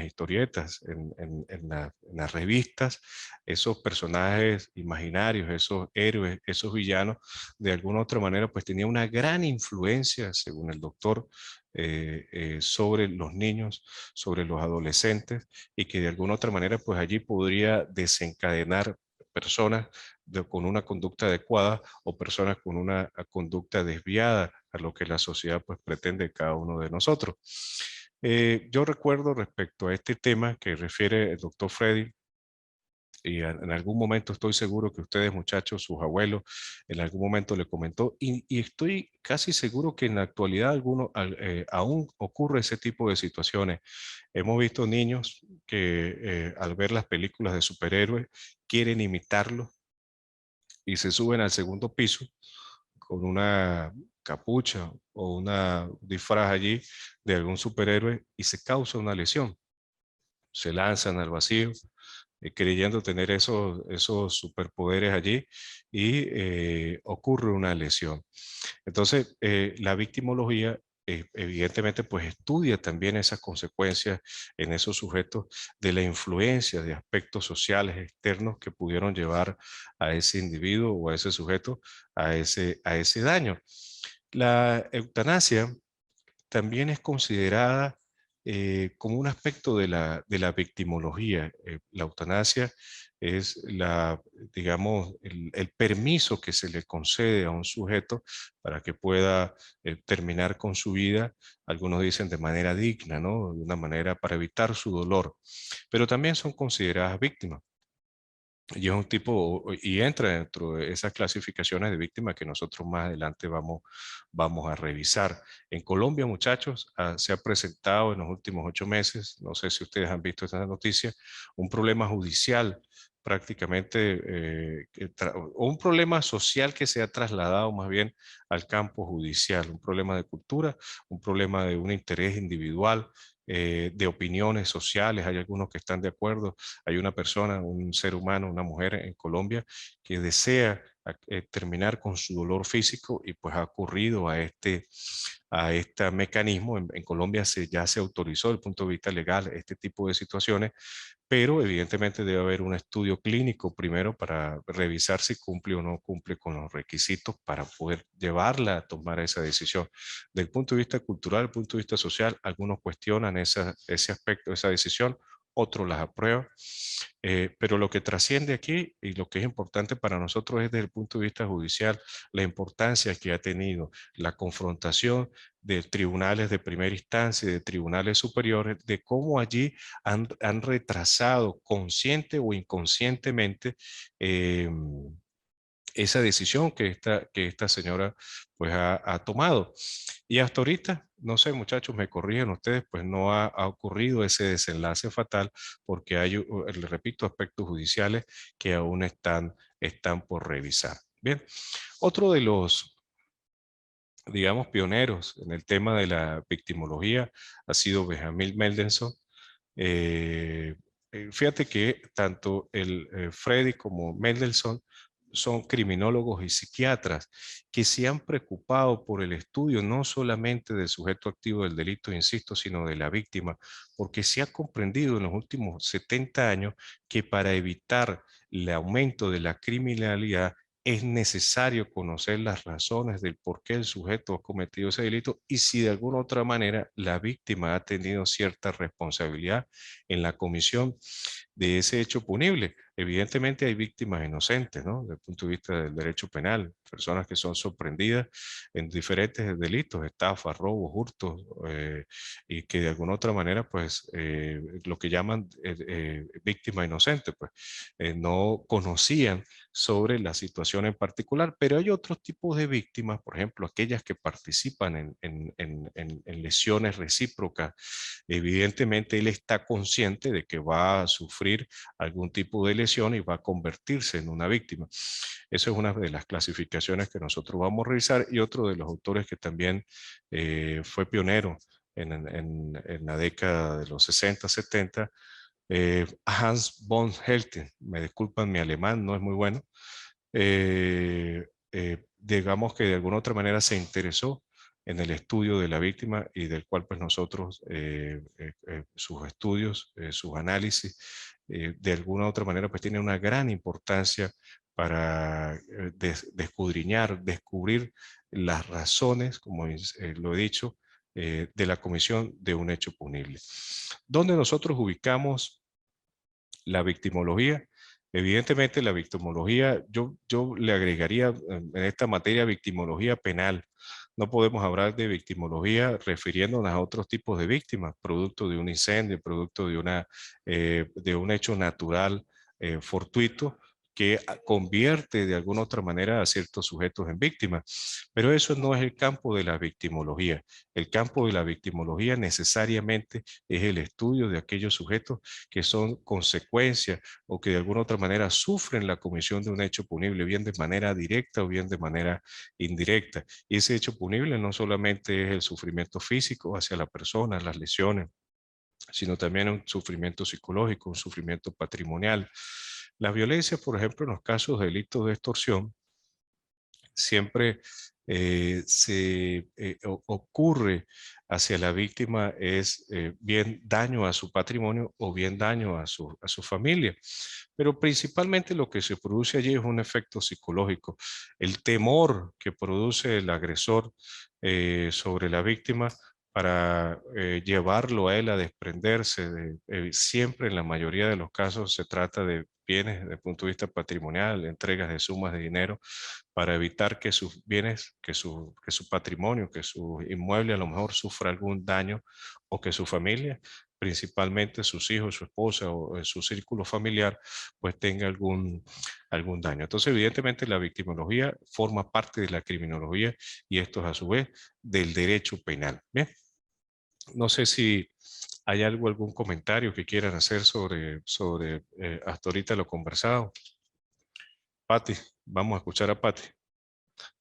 A: historietas, en las revistas, esos personajes imaginarios, esos héroes, esos villanos, de alguna u otra manera pues tenía una gran influencia, según el doctor, sobre los niños, sobre los adolescentes, y que de alguna otra manera pues allí podría desencadenar personas con una conducta adecuada o personas con una conducta desviada a lo que la sociedad pues pretende de cada uno de nosotros. Yo recuerdo respecto a este tema que refiere el doctor Freddy, y en algún momento estoy seguro que ustedes, muchachos, sus abuelos, en algún momento le comentó, y estoy casi seguro que en la actualidad aún ocurre ese tipo de situaciones. Hemos visto niños que al ver las películas de superhéroes quieren imitarlos y se suben al segundo piso con una capucha o una disfraz allí de algún superhéroe y se causa una lesión. Se lanzan al vacío creyendo tener esos superpoderes allí y ocurre una lesión. Entonces, la victimología evidentemente pues estudia también esas consecuencias en esos sujetos de la influencia de aspectos sociales externos que pudieron llevar a ese individuo o a ese sujeto a ese daño. La eutanasia también es considerada como un aspecto de la victimología. La eutanasia es digamos, el permiso que se le concede a un sujeto para que pueda terminar con su vida, algunos dicen de manera digna, ¿no? De una manera para evitar su dolor, pero también son consideradas víctimas. Y es un tipo, y entra dentro de esas clasificaciones de víctimas que nosotros más adelante vamos a revisar. En Colombia, muchachos, se ha presentado en los últimos 8 meses, no sé si ustedes han visto esta noticia, un problema judicial prácticamente, o un problema social que se ha trasladado más bien al campo judicial, un problema de cultura, un problema de un interés individual, de opiniones sociales, hay algunos que están de acuerdo, hay una persona, un ser humano, una mujer en Colombia que desea terminar con su dolor físico y pues ha ocurrido a este mecanismo. En Colombia ya se autorizó desde el punto de vista legal este tipo de situaciones, pero evidentemente debe haber un estudio clínico primero para revisar si cumple o no cumple con los requisitos para poder llevarla a tomar esa decisión. Del punto de vista cultural, del punto de vista social, algunos cuestionan ese aspecto, esa decisión, otros las aprueban. Pero lo que trasciende aquí y lo que es importante para nosotros es desde el punto de vista judicial, la importancia que ha tenido la confrontación de tribunales de primera instancia y de tribunales superiores, de cómo allí han retrasado consciente o inconscientemente eh, esa decisión que esta señora pues ha tomado. Y hasta ahorita, no sé, muchachos, me corrigen ustedes, pues no ha ocurrido ese desenlace fatal porque hay, les repito, aspectos judiciales que aún están por revisar. Bien, otro de los, digamos, pioneros en el tema de la victimología ha sido Benjamin Mendelssohn. Eh, Fíjate que tanto Freddy como Mendelssohn son criminólogos y psiquiatras que se han preocupado por el estudio no solamente del sujeto activo del delito, insisto, sino de la víctima, porque se ha comprendido en los últimos 70 años que para evitar el aumento de la criminalidad es necesario conocer las razones del por qué el sujeto ha cometido ese delito y si de alguna otra manera la víctima ha tenido cierta responsabilidad en la comisión de ese hecho punible. Evidentemente hay víctimas inocentes, ¿no? Desde el punto de vista del derecho penal, personas que son sorprendidas en diferentes delitos, estafas, robos, hurtos, y que de alguna otra manera, pues, lo que llaman víctima inocente, pues, no conocían sobre la situación en particular, pero hay otros tipos de víctimas, por ejemplo, aquellas que participan en lesiones recíprocas. Evidentemente, él está consciente de que va a sufrir algún tipo de lesión y va a convertirse en una víctima. Eso es una de las clasificaciones que nosotros vamos a revisar y otro de los autores que también fue pionero en la década de los 60, 70, Hans von Helten, me disculpan, mi alemán no es muy bueno, digamos que de alguna otra manera se interesó en el estudio de la víctima y del cual pues nosotros, sus estudios, sus análisis, de alguna otra manera pues tienen una gran importancia para escudriñar, descubrir las razones, como lo he dicho, de la comisión de un hecho punible. ¿Dónde nosotros ubicamos la victimología? Evidentemente la victimología, yo le agregaría en esta materia victimología penal. No podemos hablar de victimología refiriéndonos a otros tipos de víctimas, producto de un incendio, producto de un hecho natural fortuito que convierte de alguna otra manera a ciertos sujetos en víctimas. Pero eso no es el campo de la victimología. El campo de la victimología necesariamente es el estudio de aquellos sujetos que son consecuencia o que de alguna otra manera sufren la comisión de un hecho punible, bien de manera directa o bien de manera indirecta. Y ese hecho punible no solamente es el sufrimiento físico hacia la persona, las lesiones, sino también un sufrimiento psicológico, un sufrimiento patrimonial. La violencia, por ejemplo, en los casos de delitos de extorsión, siempre ocurre hacia la víctima es bien daño a su patrimonio o bien daño a su familia. Pero principalmente lo que se produce allí es un efecto psicológico. El temor que produce el agresor sobre la víctima para llevarlo a él a desprenderse. Siempre en la mayoría de los casos se trata de bienes desde el punto de vista patrimonial, entregas de sumas de dinero para evitar que sus bienes, que su patrimonio, que su inmueble a lo mejor sufra algún daño o que su familia, principalmente sus hijos, su esposa o su círculo familiar, pues tenga algún daño. Entonces, evidentemente, la victimología forma parte de la criminología y esto es a su vez del derecho penal. Bien, no sé si hay algún comentario que quieran hacer sobre hasta ahorita lo conversado. Patti, vamos a escuchar a Patti.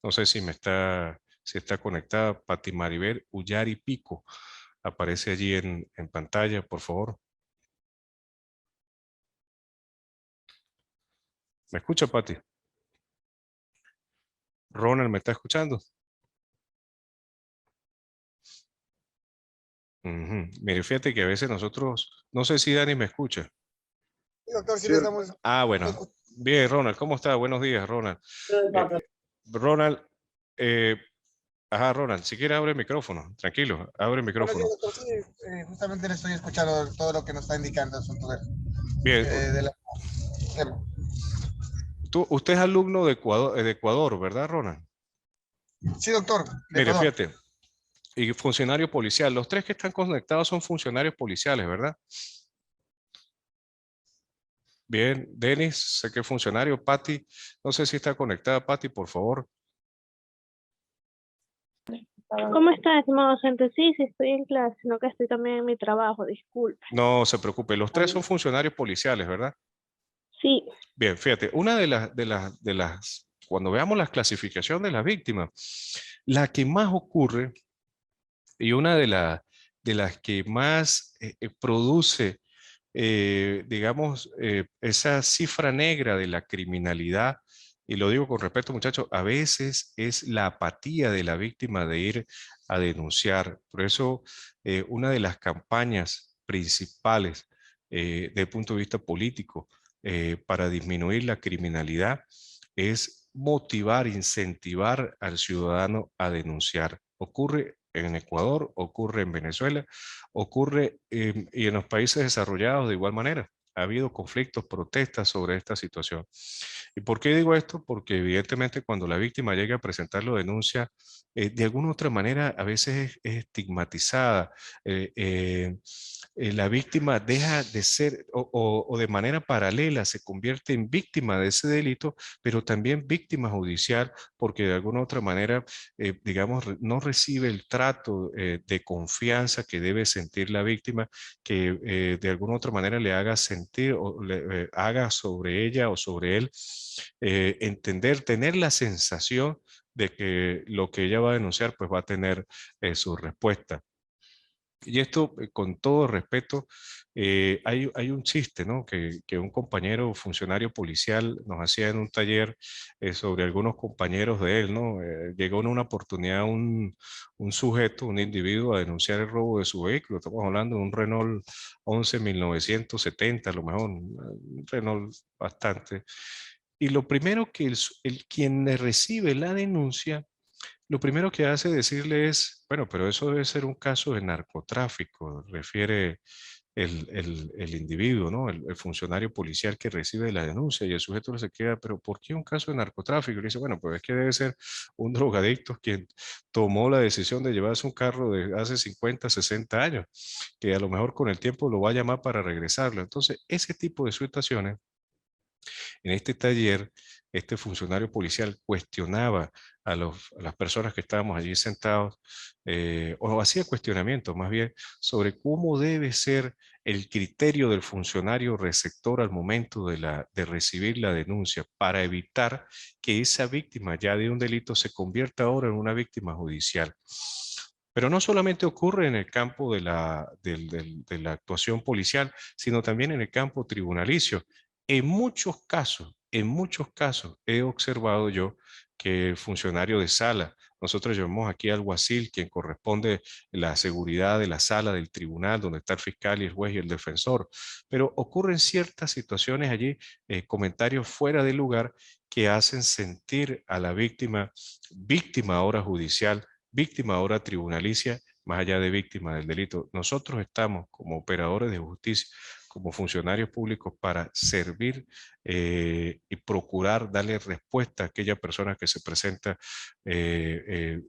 A: No sé si está conectada. Patti Maribel Ullari Pico. Aparece allí en pantalla, por favor. ¿Me escucha, Patti? Ronald, ¿me está escuchando? Mire, fíjate que a veces nosotros, no sé si Dani me escucha.
C: Sí, doctor, sí le estamos.
A: Ah, bueno. Bien, Ronald, ¿cómo está? Buenos días, Ronald. Ronald, eh, ajá, Ronald, si quiere abre el micrófono, tranquilo, abre el micrófono.
C: Bueno, sí, doctor, sí, justamente le estoy escuchando todo lo que nos está indicando el asunto
A: Bien,
C: de la...
A: usted es alumno de Ecuador, ¿verdad, Ronald?
C: Sí, doctor.
A: Mire,
C: Ecuador.
A: fíjate, y funcionario policial, los tres que están conectados son funcionarios policiales, ¿verdad? Bien, Denis, sé que es funcionario. Patti, no sé si está conectada. Patti, por favor.
D: ¿Cómo está, estimado docente? Sí, sí estoy en clase, sino que estoy también en mi trabajo, disculpe.
A: No se preocupe, los tres son funcionarios policiales, ¿verdad?
D: Sí.
A: Bien, fíjate, una cuando veamos las clasificaciones de las víctimas, la que más ocurre y una de las que más produce, digamos, esa cifra negra de la criminalidad, y lo digo con respeto, muchachos, a veces es la apatía de la víctima de ir a denunciar. Por eso, una de las campañas principales desde el punto de vista político para disminuir la criminalidad es motivar, incentivar al ciudadano a denunciar. Ocurre en Ecuador, ocurre en Venezuela, ocurre y en los países desarrollados de igual manera. Ha habido conflictos, protestas sobre esta situación. ¿Y por qué digo esto? Porque evidentemente cuando la víctima llega a presentar la denuncia, de alguna u otra manera a veces es estigmatizada. eh, eh, la víctima deja de ser o de manera paralela se convierte en víctima de ese delito, pero también víctima judicial porque de alguna u otra manera, digamos, no recibe el trato de confianza que debe sentir la víctima, que de alguna u otra manera le haga sentir o le haga sobre ella o sobre él entender, tener la sensación de que lo que ella va a denunciar pues va a tener su respuesta. Y esto, con todo respeto, hay un chiste, ¿no? Que un compañero funcionario policial nos hacía en un taller sobre algunos compañeros de él, ¿no? Llegó en una oportunidad un sujeto, un individuo, a denunciar el robo de su vehículo. Estamos hablando de un Renault 11 1970, a lo mejor, un Renault bastante. Y lo primero que quien le recibe la denuncia lo primero que hace decirle es, bueno, pero eso debe ser un caso de narcotráfico, refiere el individuo, ¿no? El funcionario policial que recibe la denuncia y el sujeto se queda, pero ¿por qué un caso de narcotráfico? Y le dice, bueno, pues es que debe ser un drogadicto quien tomó la decisión de llevarse un carro de hace 50, 60 años, que a lo mejor con el tiempo lo va a llamar para regresarlo. Entonces, ese tipo de situaciones en este taller, este funcionario policial cuestionaba a las personas que estábamos allí sentados, o hacía cuestionamientos más bien sobre cómo debe ser el criterio del funcionario receptor al momento de recibir la denuncia para evitar que esa víctima ya de un delito se convierta ahora en una víctima judicial. Pero no solamente ocurre en el campo de la actuación policial, sino también en el campo tribunalicio. En muchos casos he observado yo que el funcionario de sala, nosotros llamamos aquí al alguacil, quien corresponde la seguridad de la sala del tribunal, donde está el fiscal y el juez y el defensor, pero ocurren ciertas situaciones allí, comentarios fuera de lugar que hacen sentir a la víctima, víctima ahora judicial, víctima ahora tribunalicia, más allá de víctima del delito. Nosotros estamos como operadores de justicia, como funcionarios públicos para servir y procurar darle respuesta a aquella persona que se presenta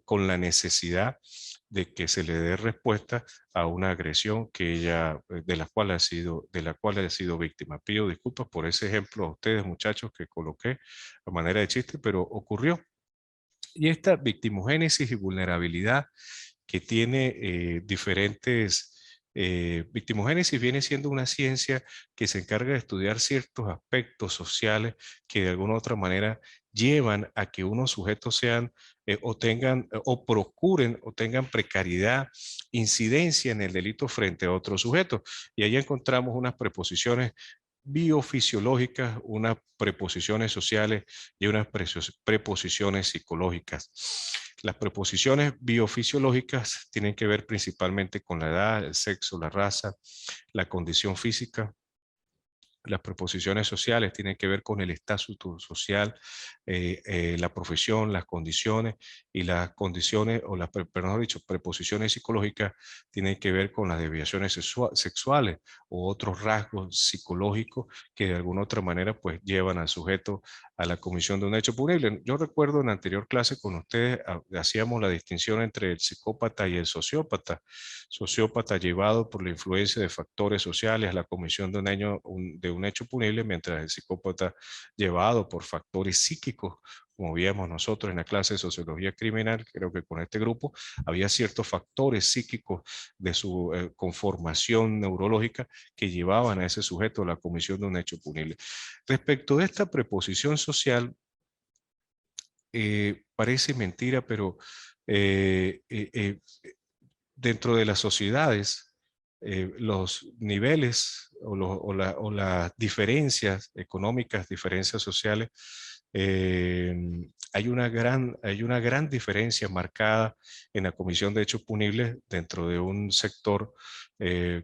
A: con la necesidad de que se le dé respuesta a una agresión que ella, de la cual ha sido víctima. Pido disculpas por ese ejemplo a ustedes, muchachos, que coloqué a manera de chiste, pero ocurrió. Y esta victimogénesis y vulnerabilidad que tiene victimogénesis viene siendo una ciencia que se encarga de estudiar ciertos aspectos sociales que de alguna u otra manera llevan a que unos sujetos sean o tengan o procuren o tengan precariedad, incidencia en el delito frente a otros sujetos. Y ahí encontramos unas preposiciones biofisiológicas, unas preposiciones sociales y unas preposiciones psicológicas. Las preposiciones biofisiológicas tienen que ver principalmente con la edad, el sexo, la raza, la condición física. Las preposiciones sociales tienen que ver con el estatus social, la profesión, las condiciones y las condiciones, o las, perdón, dicho, preposiciones psicológicas tienen que ver con las desviaciones sexuales o otros rasgos psicológicos que de alguna otra manera pues llevan al sujeto a la comisión de un hecho punible. Yo recuerdo en la anterior clase con ustedes hacíamos la distinción entre el psicópata y el sociópata. Sociópata llevado por la influencia de factores sociales a la comisión de un hecho punible, mientras el psicópata llevado por factores psíquicos, como veíamos nosotros en la clase de sociología criminal, creo que con este grupo, había ciertos factores psíquicos de su conformación neurológica que llevaban a ese sujeto a la comisión de un hecho punible. Respecto de esta preposición social, parece mentira, pero eh, eh, eh, dentro de las sociedades, los niveles o las diferencias económicas, diferencias sociales, eh, hay una gran diferencia marcada en la comisión de hechos punibles dentro de un sector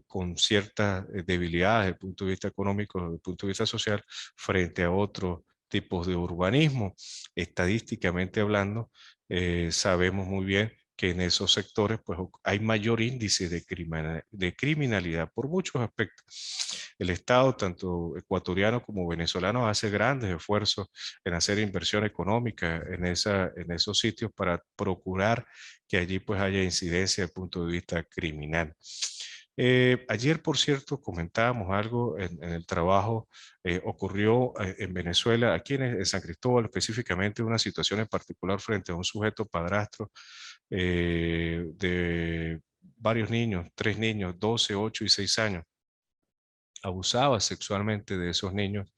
A: con ciertas debilidades desde el punto de vista económico, desde el punto de vista social, frente a otro tipos de urbanismo. Estadísticamente hablando, sabemos muy bien que en esos sectores pues, hay mayor índice de criminalidad por muchos aspectos. El Estado, tanto ecuatoriano como venezolano, hace grandes esfuerzos en hacer inversión económica en esos sitios para procurar que allí pues, haya incidencia desde el punto de vista criminal. Ayer, por cierto, comentábamos algo en el trabajo, ocurrió en Venezuela, aquí en San Cristóbal, específicamente una situación en particular frente a un sujeto padrastro de varios niños, 3 niños, 12, 8 y 6 años. Abusaba sexualmente de esos niños,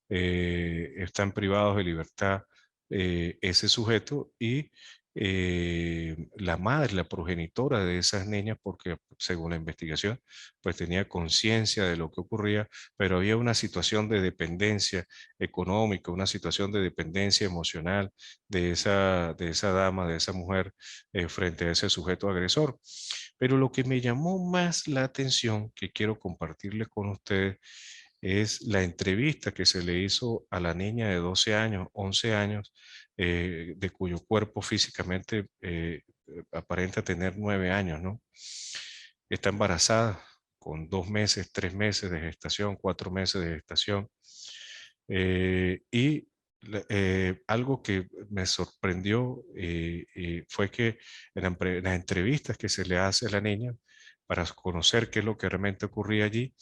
A: están privados de libertad ese sujeto y la madre, la progenitora de esas niñas, porque según la investigación, pues tenía conciencia de lo que ocurría, pero había una situación de dependencia económica, una situación de dependencia emocional de esa dama, de esa mujer, frente a ese sujeto agresor. Pero lo que me llamó más la atención, que quiero compartirle con ustedes, es la entrevista que se le hizo a la niña de 12 años, 11 años, de cuyo cuerpo físicamente aparenta tener 9 años, ¿no? Está embarazada con 2 meses, 3 meses de gestación, 4 meses de gestación. Y algo que me sorprendió fue que en las entrevistas que se le hace a la niña para conocer qué es lo que realmente ocurría allí,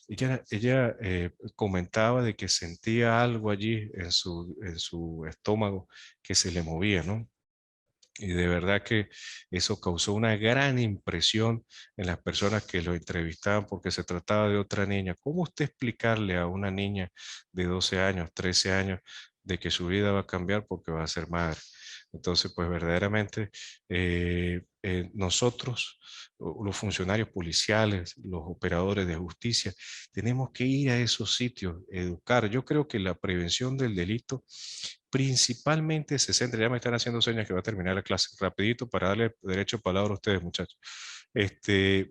A: ella comentaba de que sentía algo allí en su estómago que se le movía, ¿no? Y de verdad que eso causó una gran impresión en las personas que lo entrevistaban porque se trataba de otra niña. ¿Cómo usted explicarle a una niña de 12 años, 13 años, de que su vida va a cambiar porque va a ser madre? Entonces, pues verdaderamente nosotros, los funcionarios policiales, los operadores de justicia, tenemos que ir a esos sitios, educar. Yo creo que la prevención del delito principalmente se centra, ya me están haciendo señas que va a terminar la clase, rapidito para darle derecho a palabra a ustedes, muchachos.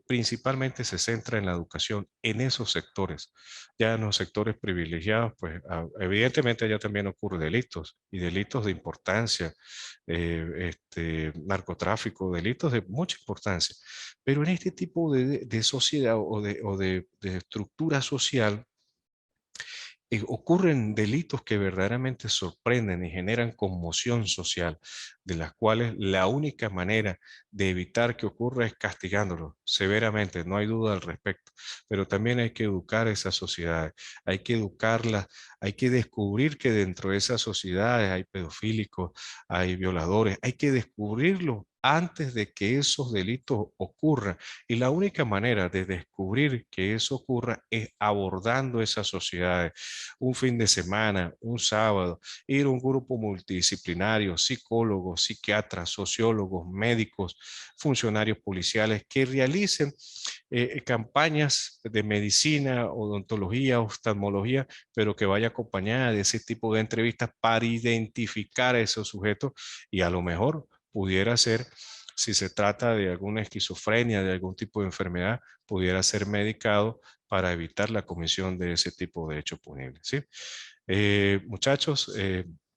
A: Principalmente se centra en la educación en esos sectores. Ya en los sectores privilegiados, pues evidentemente allá también ocurren delitos y delitos de importancia, narcotráfico, delitos de mucha importancia. Pero en este tipo de sociedad o de estructura social, ocurren delitos que verdaderamente sorprenden y generan conmoción social, de las cuales la única manera de evitar que ocurra es castigándolos severamente, no hay duda al respecto, pero también hay que educar a esas sociedades, hay que educarlas, hay que descubrir que dentro de esas sociedades hay pedofílicos, hay violadores, hay que descubrirlo antes de que esos delitos ocurran. Y la única manera de descubrir que eso ocurra es abordando esas sociedades. Un fin de semana, un sábado, ir a un grupo multidisciplinario, psicólogos, psiquiatras, sociólogos, médicos, funcionarios policiales que realicen campañas de medicina, odontología, oftalmología, pero que vaya acompañada de ese tipo de entrevistas para identificar a esos sujetos y a lo mejor pudiera ser, si se trata de alguna esquizofrenia, de algún tipo de enfermedad, pudiera ser medicado para evitar la comisión de ese tipo de hecho punible, ¿sí? Muchachos,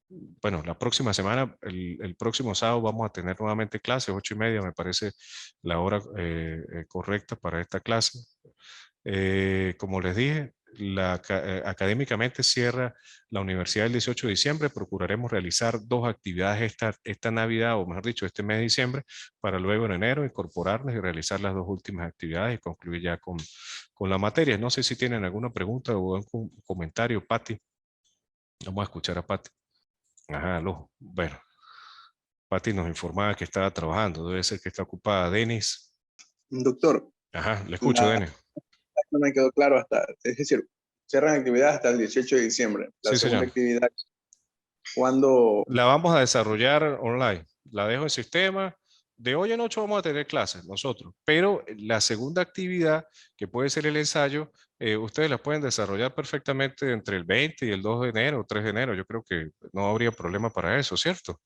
A: bueno, la próxima semana, el próximo sábado vamos a tener nuevamente clases, 8:30 me parece la hora correcta para esta clase. Como les dije, académicamente cierra la universidad el 18 de diciembre. Procuraremos realizar 2 actividades esta Navidad, o mejor dicho, este mes de diciembre, para luego en enero incorporarnos y realizar las 2 últimas actividades y concluir ya con la materia. No sé si tienen alguna pregunta o algún comentario, Patti. Vamos a escuchar a Patti. Ajá, aló. Bueno, Patti nos informaba que estaba trabajando, debe ser que está ocupada. Denis.
B: Doctor,
A: Ajá, le escucho, Denis.
B: no me quedó claro es decir, cierran actividades hasta el 18 de diciembre. La
A: Sí,
B: segunda
A: señor.
B: actividad, ¿cuándo?
A: La vamos a desarrollar online. La dejo en sistema. De hoy en 8 vamos a tener clases nosotros, pero la segunda actividad, que puede ser el ensayo, ustedes la pueden desarrollar perfectamente entre el 20 y el 2 de enero, 3 de enero. Yo creo que no habría problema para eso, ¿cierto?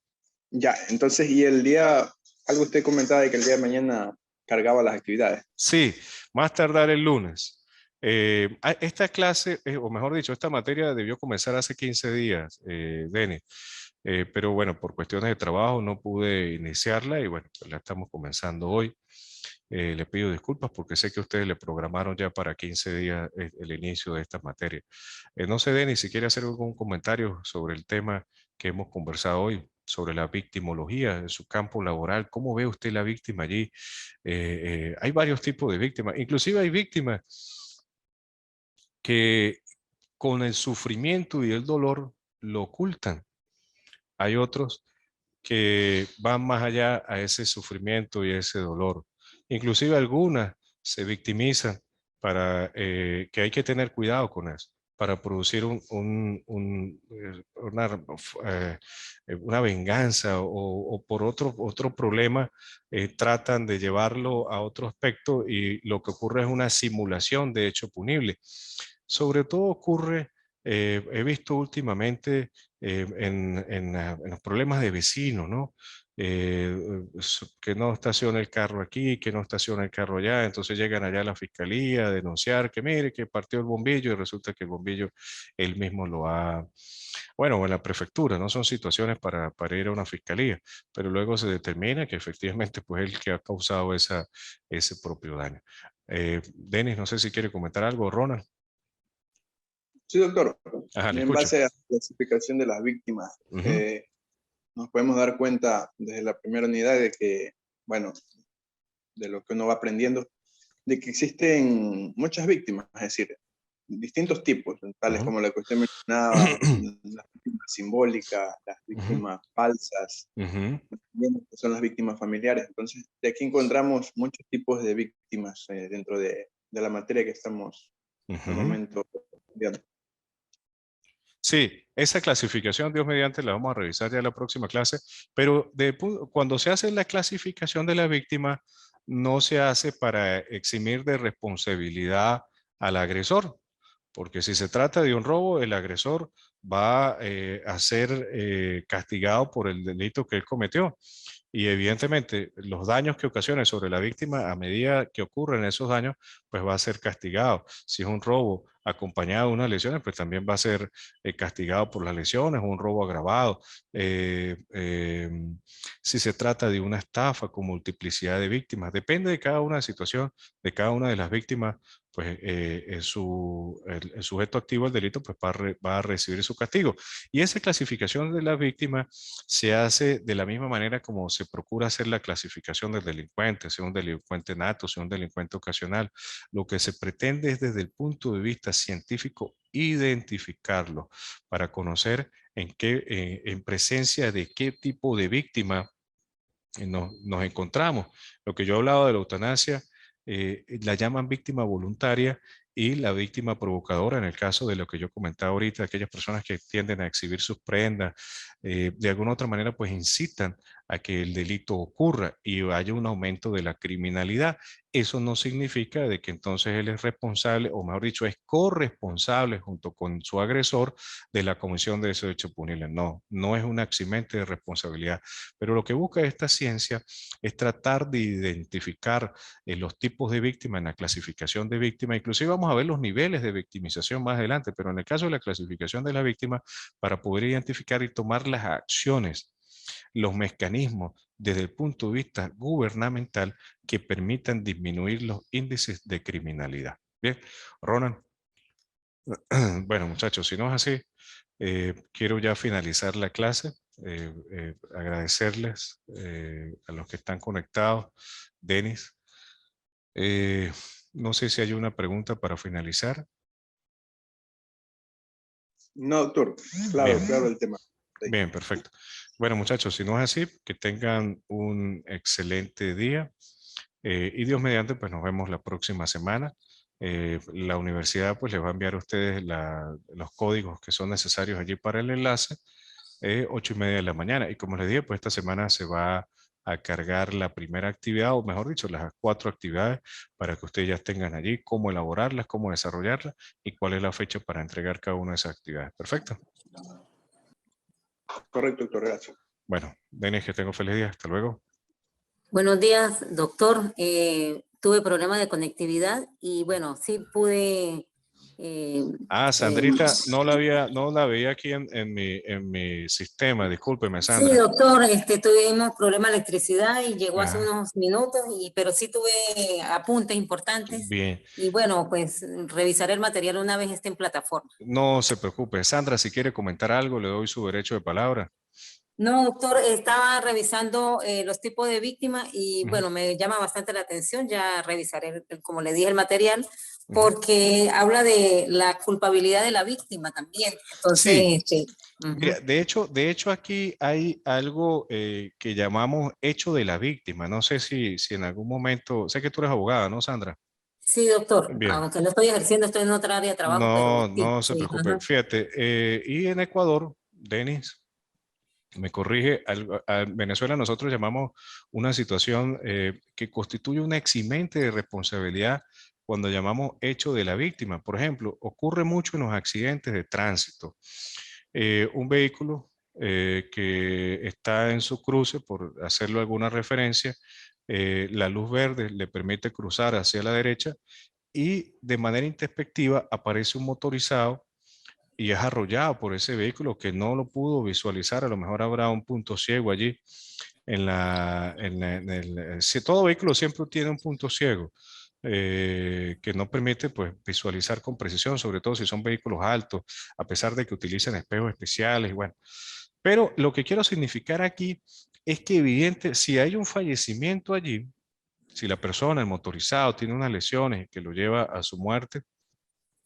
B: Ya, entonces, y el día, algo usted comentaba de que el día de mañana cargaba las actividades.
A: Sí, más tardar el lunes. Esta clase, o mejor dicho, esta materia debió comenzar hace 15 días, Denis. Pero bueno, por cuestiones de trabajo no pude iniciarla y bueno, pues la estamos comenzando hoy. Le pido disculpas porque sé que ustedes le programaron ya para 15 días el inicio de esta materia. No sé, Denis, si quiere hacer algún comentario sobre el tema que hemos conversado hoy, sobre la victimología en su campo laboral. ¿Cómo ve usted la víctima allí? Hay varios tipos de víctimas, inclusive hay víctimas que con el sufrimiento y el dolor lo ocultan. Hay otros que van más allá a ese sufrimiento y ese dolor. Inclusive algunas se victimizan para que hay que tener cuidado con eso, para producir una venganza o por otro problema, tratan de llevarlo a otro aspecto y lo que ocurre es una simulación de hecho punible. Sobre todo ocurre, he visto últimamente en los problemas de vecinos, ¿no? Que no estaciona el carro aquí, que no estaciona el carro allá, entonces llegan allá a la fiscalía a denunciar que mire que partió el bombillo y resulta que el bombillo él mismo lo ha, bueno, o en la prefectura, no son situaciones para ir a una fiscalía, pero luego se determina que efectivamente pues él que ha causado ese propio daño. Denis, no sé si quiere comentar algo, Ronald.
B: Sí, doctor.
A: Ajá, le
B: En
A: escucho.
B: base a la clasificación de las víctimas,
A: Ujú,
B: nos podemos dar cuenta desde la primera unidad de que, bueno, de lo que uno va aprendiendo, de que existen muchas víctimas, es decir, distintos tipos, tales
A: ujú.
B: como la que usted mencionaba, las víctimas simbólicas, las
A: Ujú,
B: víctimas falsas,
A: ujú,
B: también que son las víctimas familiares. Entonces, de aquí encontramos muchos tipos de víctimas dentro de la materia que estamos al
A: ujú.
B: momento estudiando.
A: Sí, esa clasificación, Dios mediante, la vamos a revisar ya en la próxima clase, pero cuando se hace la clasificación de la víctima, no se hace para eximir de responsabilidad al agresor, porque si se trata de un robo, el agresor va a ser castigado por el delito que él cometió. Y evidentemente los daños que ocasione sobre la víctima a medida que ocurren esos daños, pues va a ser castigado. Si es un robo acompañado de unas lesiones, pues también va a ser castigado por las lesiones, un robo agravado. Si se trata de una estafa con multiplicidad de víctimas, depende de cada una de la situación, de cada una de las víctimas, pues el sujeto activo del delito pues va a recibir su castigo. Y esa clasificación de la víctima se hace de la misma manera como se procura hacer la clasificación del delincuente, sea un delincuente nato, sea un delincuente ocasional. Lo que se pretende es desde el punto de vista científico identificarlo para conocer en presencia de qué tipo de víctima nos encontramos. Lo que yo hablaba de la eutanasia, la llaman víctima voluntaria y la víctima provocadora en el caso de lo que yo comentaba ahorita, aquellas personas que tienden a exhibir sus prendas, de alguna otra manera pues incitan a que el delito ocurra y haya un aumento de la criminalidad. Eso no significa de que entonces él es responsable, o mejor dicho, es corresponsable junto con su agresor de la comisión de ese hecho punible. No, no es un eximente de responsabilidad. Pero lo que busca esta ciencia es tratar de identificar los tipos de víctimas en la clasificación de víctimas. Inclusive vamos a ver los niveles de victimización más adelante, pero en el caso de la clasificación de la víctima, para poder identificar y tomar las acciones, los mecanismos desde el punto de vista gubernamental que permitan disminuir los índices de criminalidad. Bien, Ronan. Bueno, muchachos, si no es así, quiero ya finalizar la clase. Agradecerles a los que están conectados. Denis, eh, no sé si hay una pregunta para finalizar.
B: No, doctor, claro,
A: Bien,
B: claro el tema. Sí.
A: bien, perfecto. Bueno, muchachos, si no es así, que tengan un excelente día y Dios mediante, pues nos vemos la próxima semana. La universidad pues les va a enviar a ustedes los códigos que son necesarios allí para el enlace, 8:30 de la mañana. Y como les dije, pues esta semana se va a cargar la primera actividad, o mejor dicho, las 4 actividades para que ustedes ya tengan allí cómo elaborarlas, cómo desarrollarlas y cuál es la fecha para entregar cada una de esas actividades. Perfecto.
B: Correcto, doctor, gracias.
A: Bueno, Denis, que tengo feliz día. Hasta luego.
E: Buenos días, doctor. tuve problemas de conectividad y bueno, sí pude...
A: Sandrita, no la veía aquí en mi sistema, discúlpeme,
E: sí,
A: Sandra.
E: doctor, tuvimos problemas de electricidad y llegó hace
A: Ajá.
E: unos minutos, pero sí tuve apuntes importantes.
A: Bien.
E: Y bueno, pues revisaré el material una vez esté en plataforma.
A: No se preocupe. Sandra, si quiere comentar algo, le doy su derecho de palabra.
E: No, doctor, estaba revisando los tipos de víctimas y bueno, me llama bastante la atención, ya revisaré, como le dije, el material, porque habla de la culpabilidad de la víctima también. Entonces,
A: Sí. Mira, de hecho aquí hay algo que llamamos hecho de la víctima. No sé si en algún momento, sé que tú eres abogada, ¿no, Sandra?
E: Sí, doctor,
A: Bien.
E: aunque no estoy ejerciendo, estoy en otra área de trabajo, pero sí,
A: No se
E: sí,
A: preocupe. Fíjate, y en Ecuador, Denis, me corrige, a Venezuela nosotros llamamos una situación que constituye un eximente de responsabilidad cuando llamamos hecho de la víctima. Por ejemplo, ocurre mucho en los accidentes de tránsito. Un vehículo que está en su cruce, por hacerlo alguna referencia, la luz verde le permite cruzar hacia la derecha y de manera introspectiva aparece un motorizado y es arrollado por ese vehículo que no lo pudo visualizar. A lo mejor habrá un punto ciego allí. Si todo vehículo siempre tiene un punto ciego que no permite pues, visualizar con precisión, sobre todo si son vehículos altos, a pesar de que utilicen espejos especiales. Y bueno, pero lo que quiero significar aquí es que evidente, si hay un fallecimiento allí, si la persona, el motorizado, tiene unas lesiones que lo lleva a su muerte,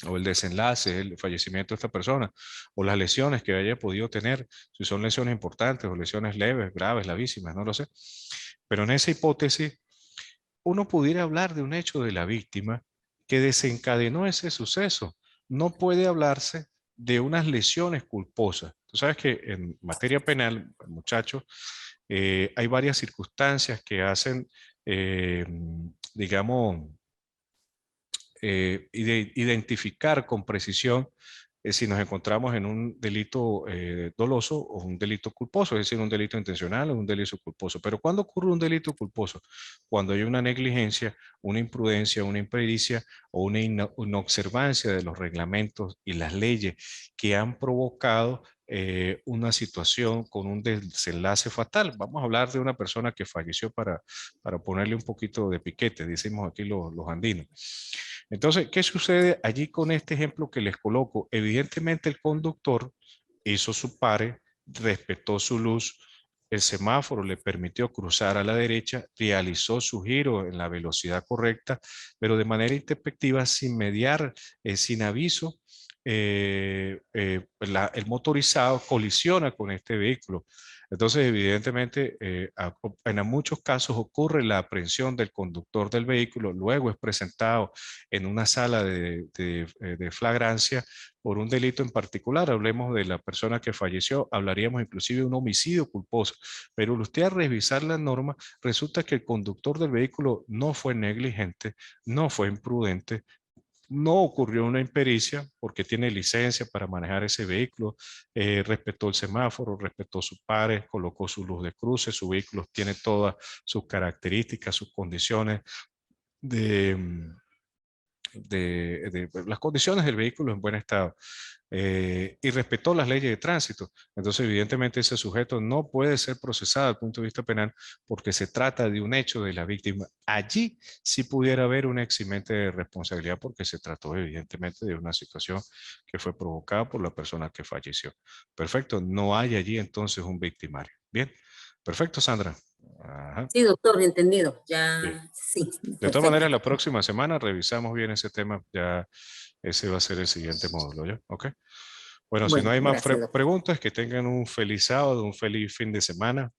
A: o el desenlace, el fallecimiento de esta persona, o las lesiones que haya podido tener, si son lesiones importantes o lesiones leves, graves, gravísimas, no lo sé. Pero en esa hipótesis, uno pudiera hablar de un hecho de la víctima que desencadenó ese suceso. No puede hablarse de unas lesiones culposas. Tú sabes que en materia penal, muchachos, hay varias circunstancias que hacen, digamos, identificar con precisión si nos encontramos en un delito doloso o un delito culposo, es decir, un delito intencional o un delito culposo. Pero ¿cuándo ocurre un delito culposo? Cuando hay una negligencia, una imprudencia, una impericia o una inobservancia de los reglamentos y las leyes que han provocado una situación con un desenlace fatal. Vamos a hablar de una persona que falleció para ponerle un poquito de piquete, decimos aquí los andinos. Entonces, ¿qué sucede allí con este ejemplo que les coloco? Evidentemente el conductor hizo su pare, respetó su luz, el semáforo le permitió cruzar a la derecha, realizó su giro en la velocidad correcta, pero de manera intempestiva, sin mediar, sin aviso, el motorizado colisiona con este vehículo. Entonces, evidentemente, en muchos casos ocurre la aprehensión del conductor del vehículo, luego es presentado en una sala de flagrancia por un delito en particular. Hablemos de la persona que falleció, hablaríamos inclusive de un homicidio culposo, pero usted al revisar la norma, resulta que el conductor del vehículo no fue negligente, no fue imprudente, no ocurrió una impericia porque tiene licencia para manejar ese vehículo, respetó el semáforo, respetó sus pares, colocó su luz de cruce, su vehículo tiene todas sus características, sus condiciones de las condiciones del vehículo en buen estado y respetó las leyes de tránsito. Entonces, evidentemente, ese sujeto no puede ser procesado desde el punto de vista penal porque se trata de un hecho de la víctima. Allí sí pudiera haber un eximente de responsabilidad porque se trató, evidentemente, de una situación que fue provocada por la persona que falleció. Perfecto, no hay allí entonces un victimario. Bien, perfecto, Sandra. Ajá.
E: Sí, doctor, entendido. Ya,
A: Bien.
E: sí,
A: De todas
E: perfecto.
A: maneras, la próxima semana revisamos bien ese tema. Ya ese va a ser el siguiente módulo, ¿ya? Ok. Bueno, si no
E: Bueno,
A: hay más
E: gracias, doctor.
A: preguntas, que tengan un feliz sábado, un feliz fin de semana.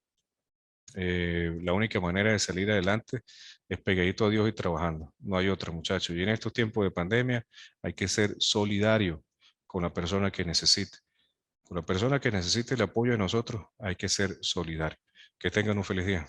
A: La única manera de salir adelante es pegadito a Dios y trabajando. No hay otra, muchachos. Y en estos tiempos de pandemia hay que ser solidario con la persona que necesite. Con la persona que necesite el apoyo de nosotros hay que ser solidario. Que tengan un feliz día.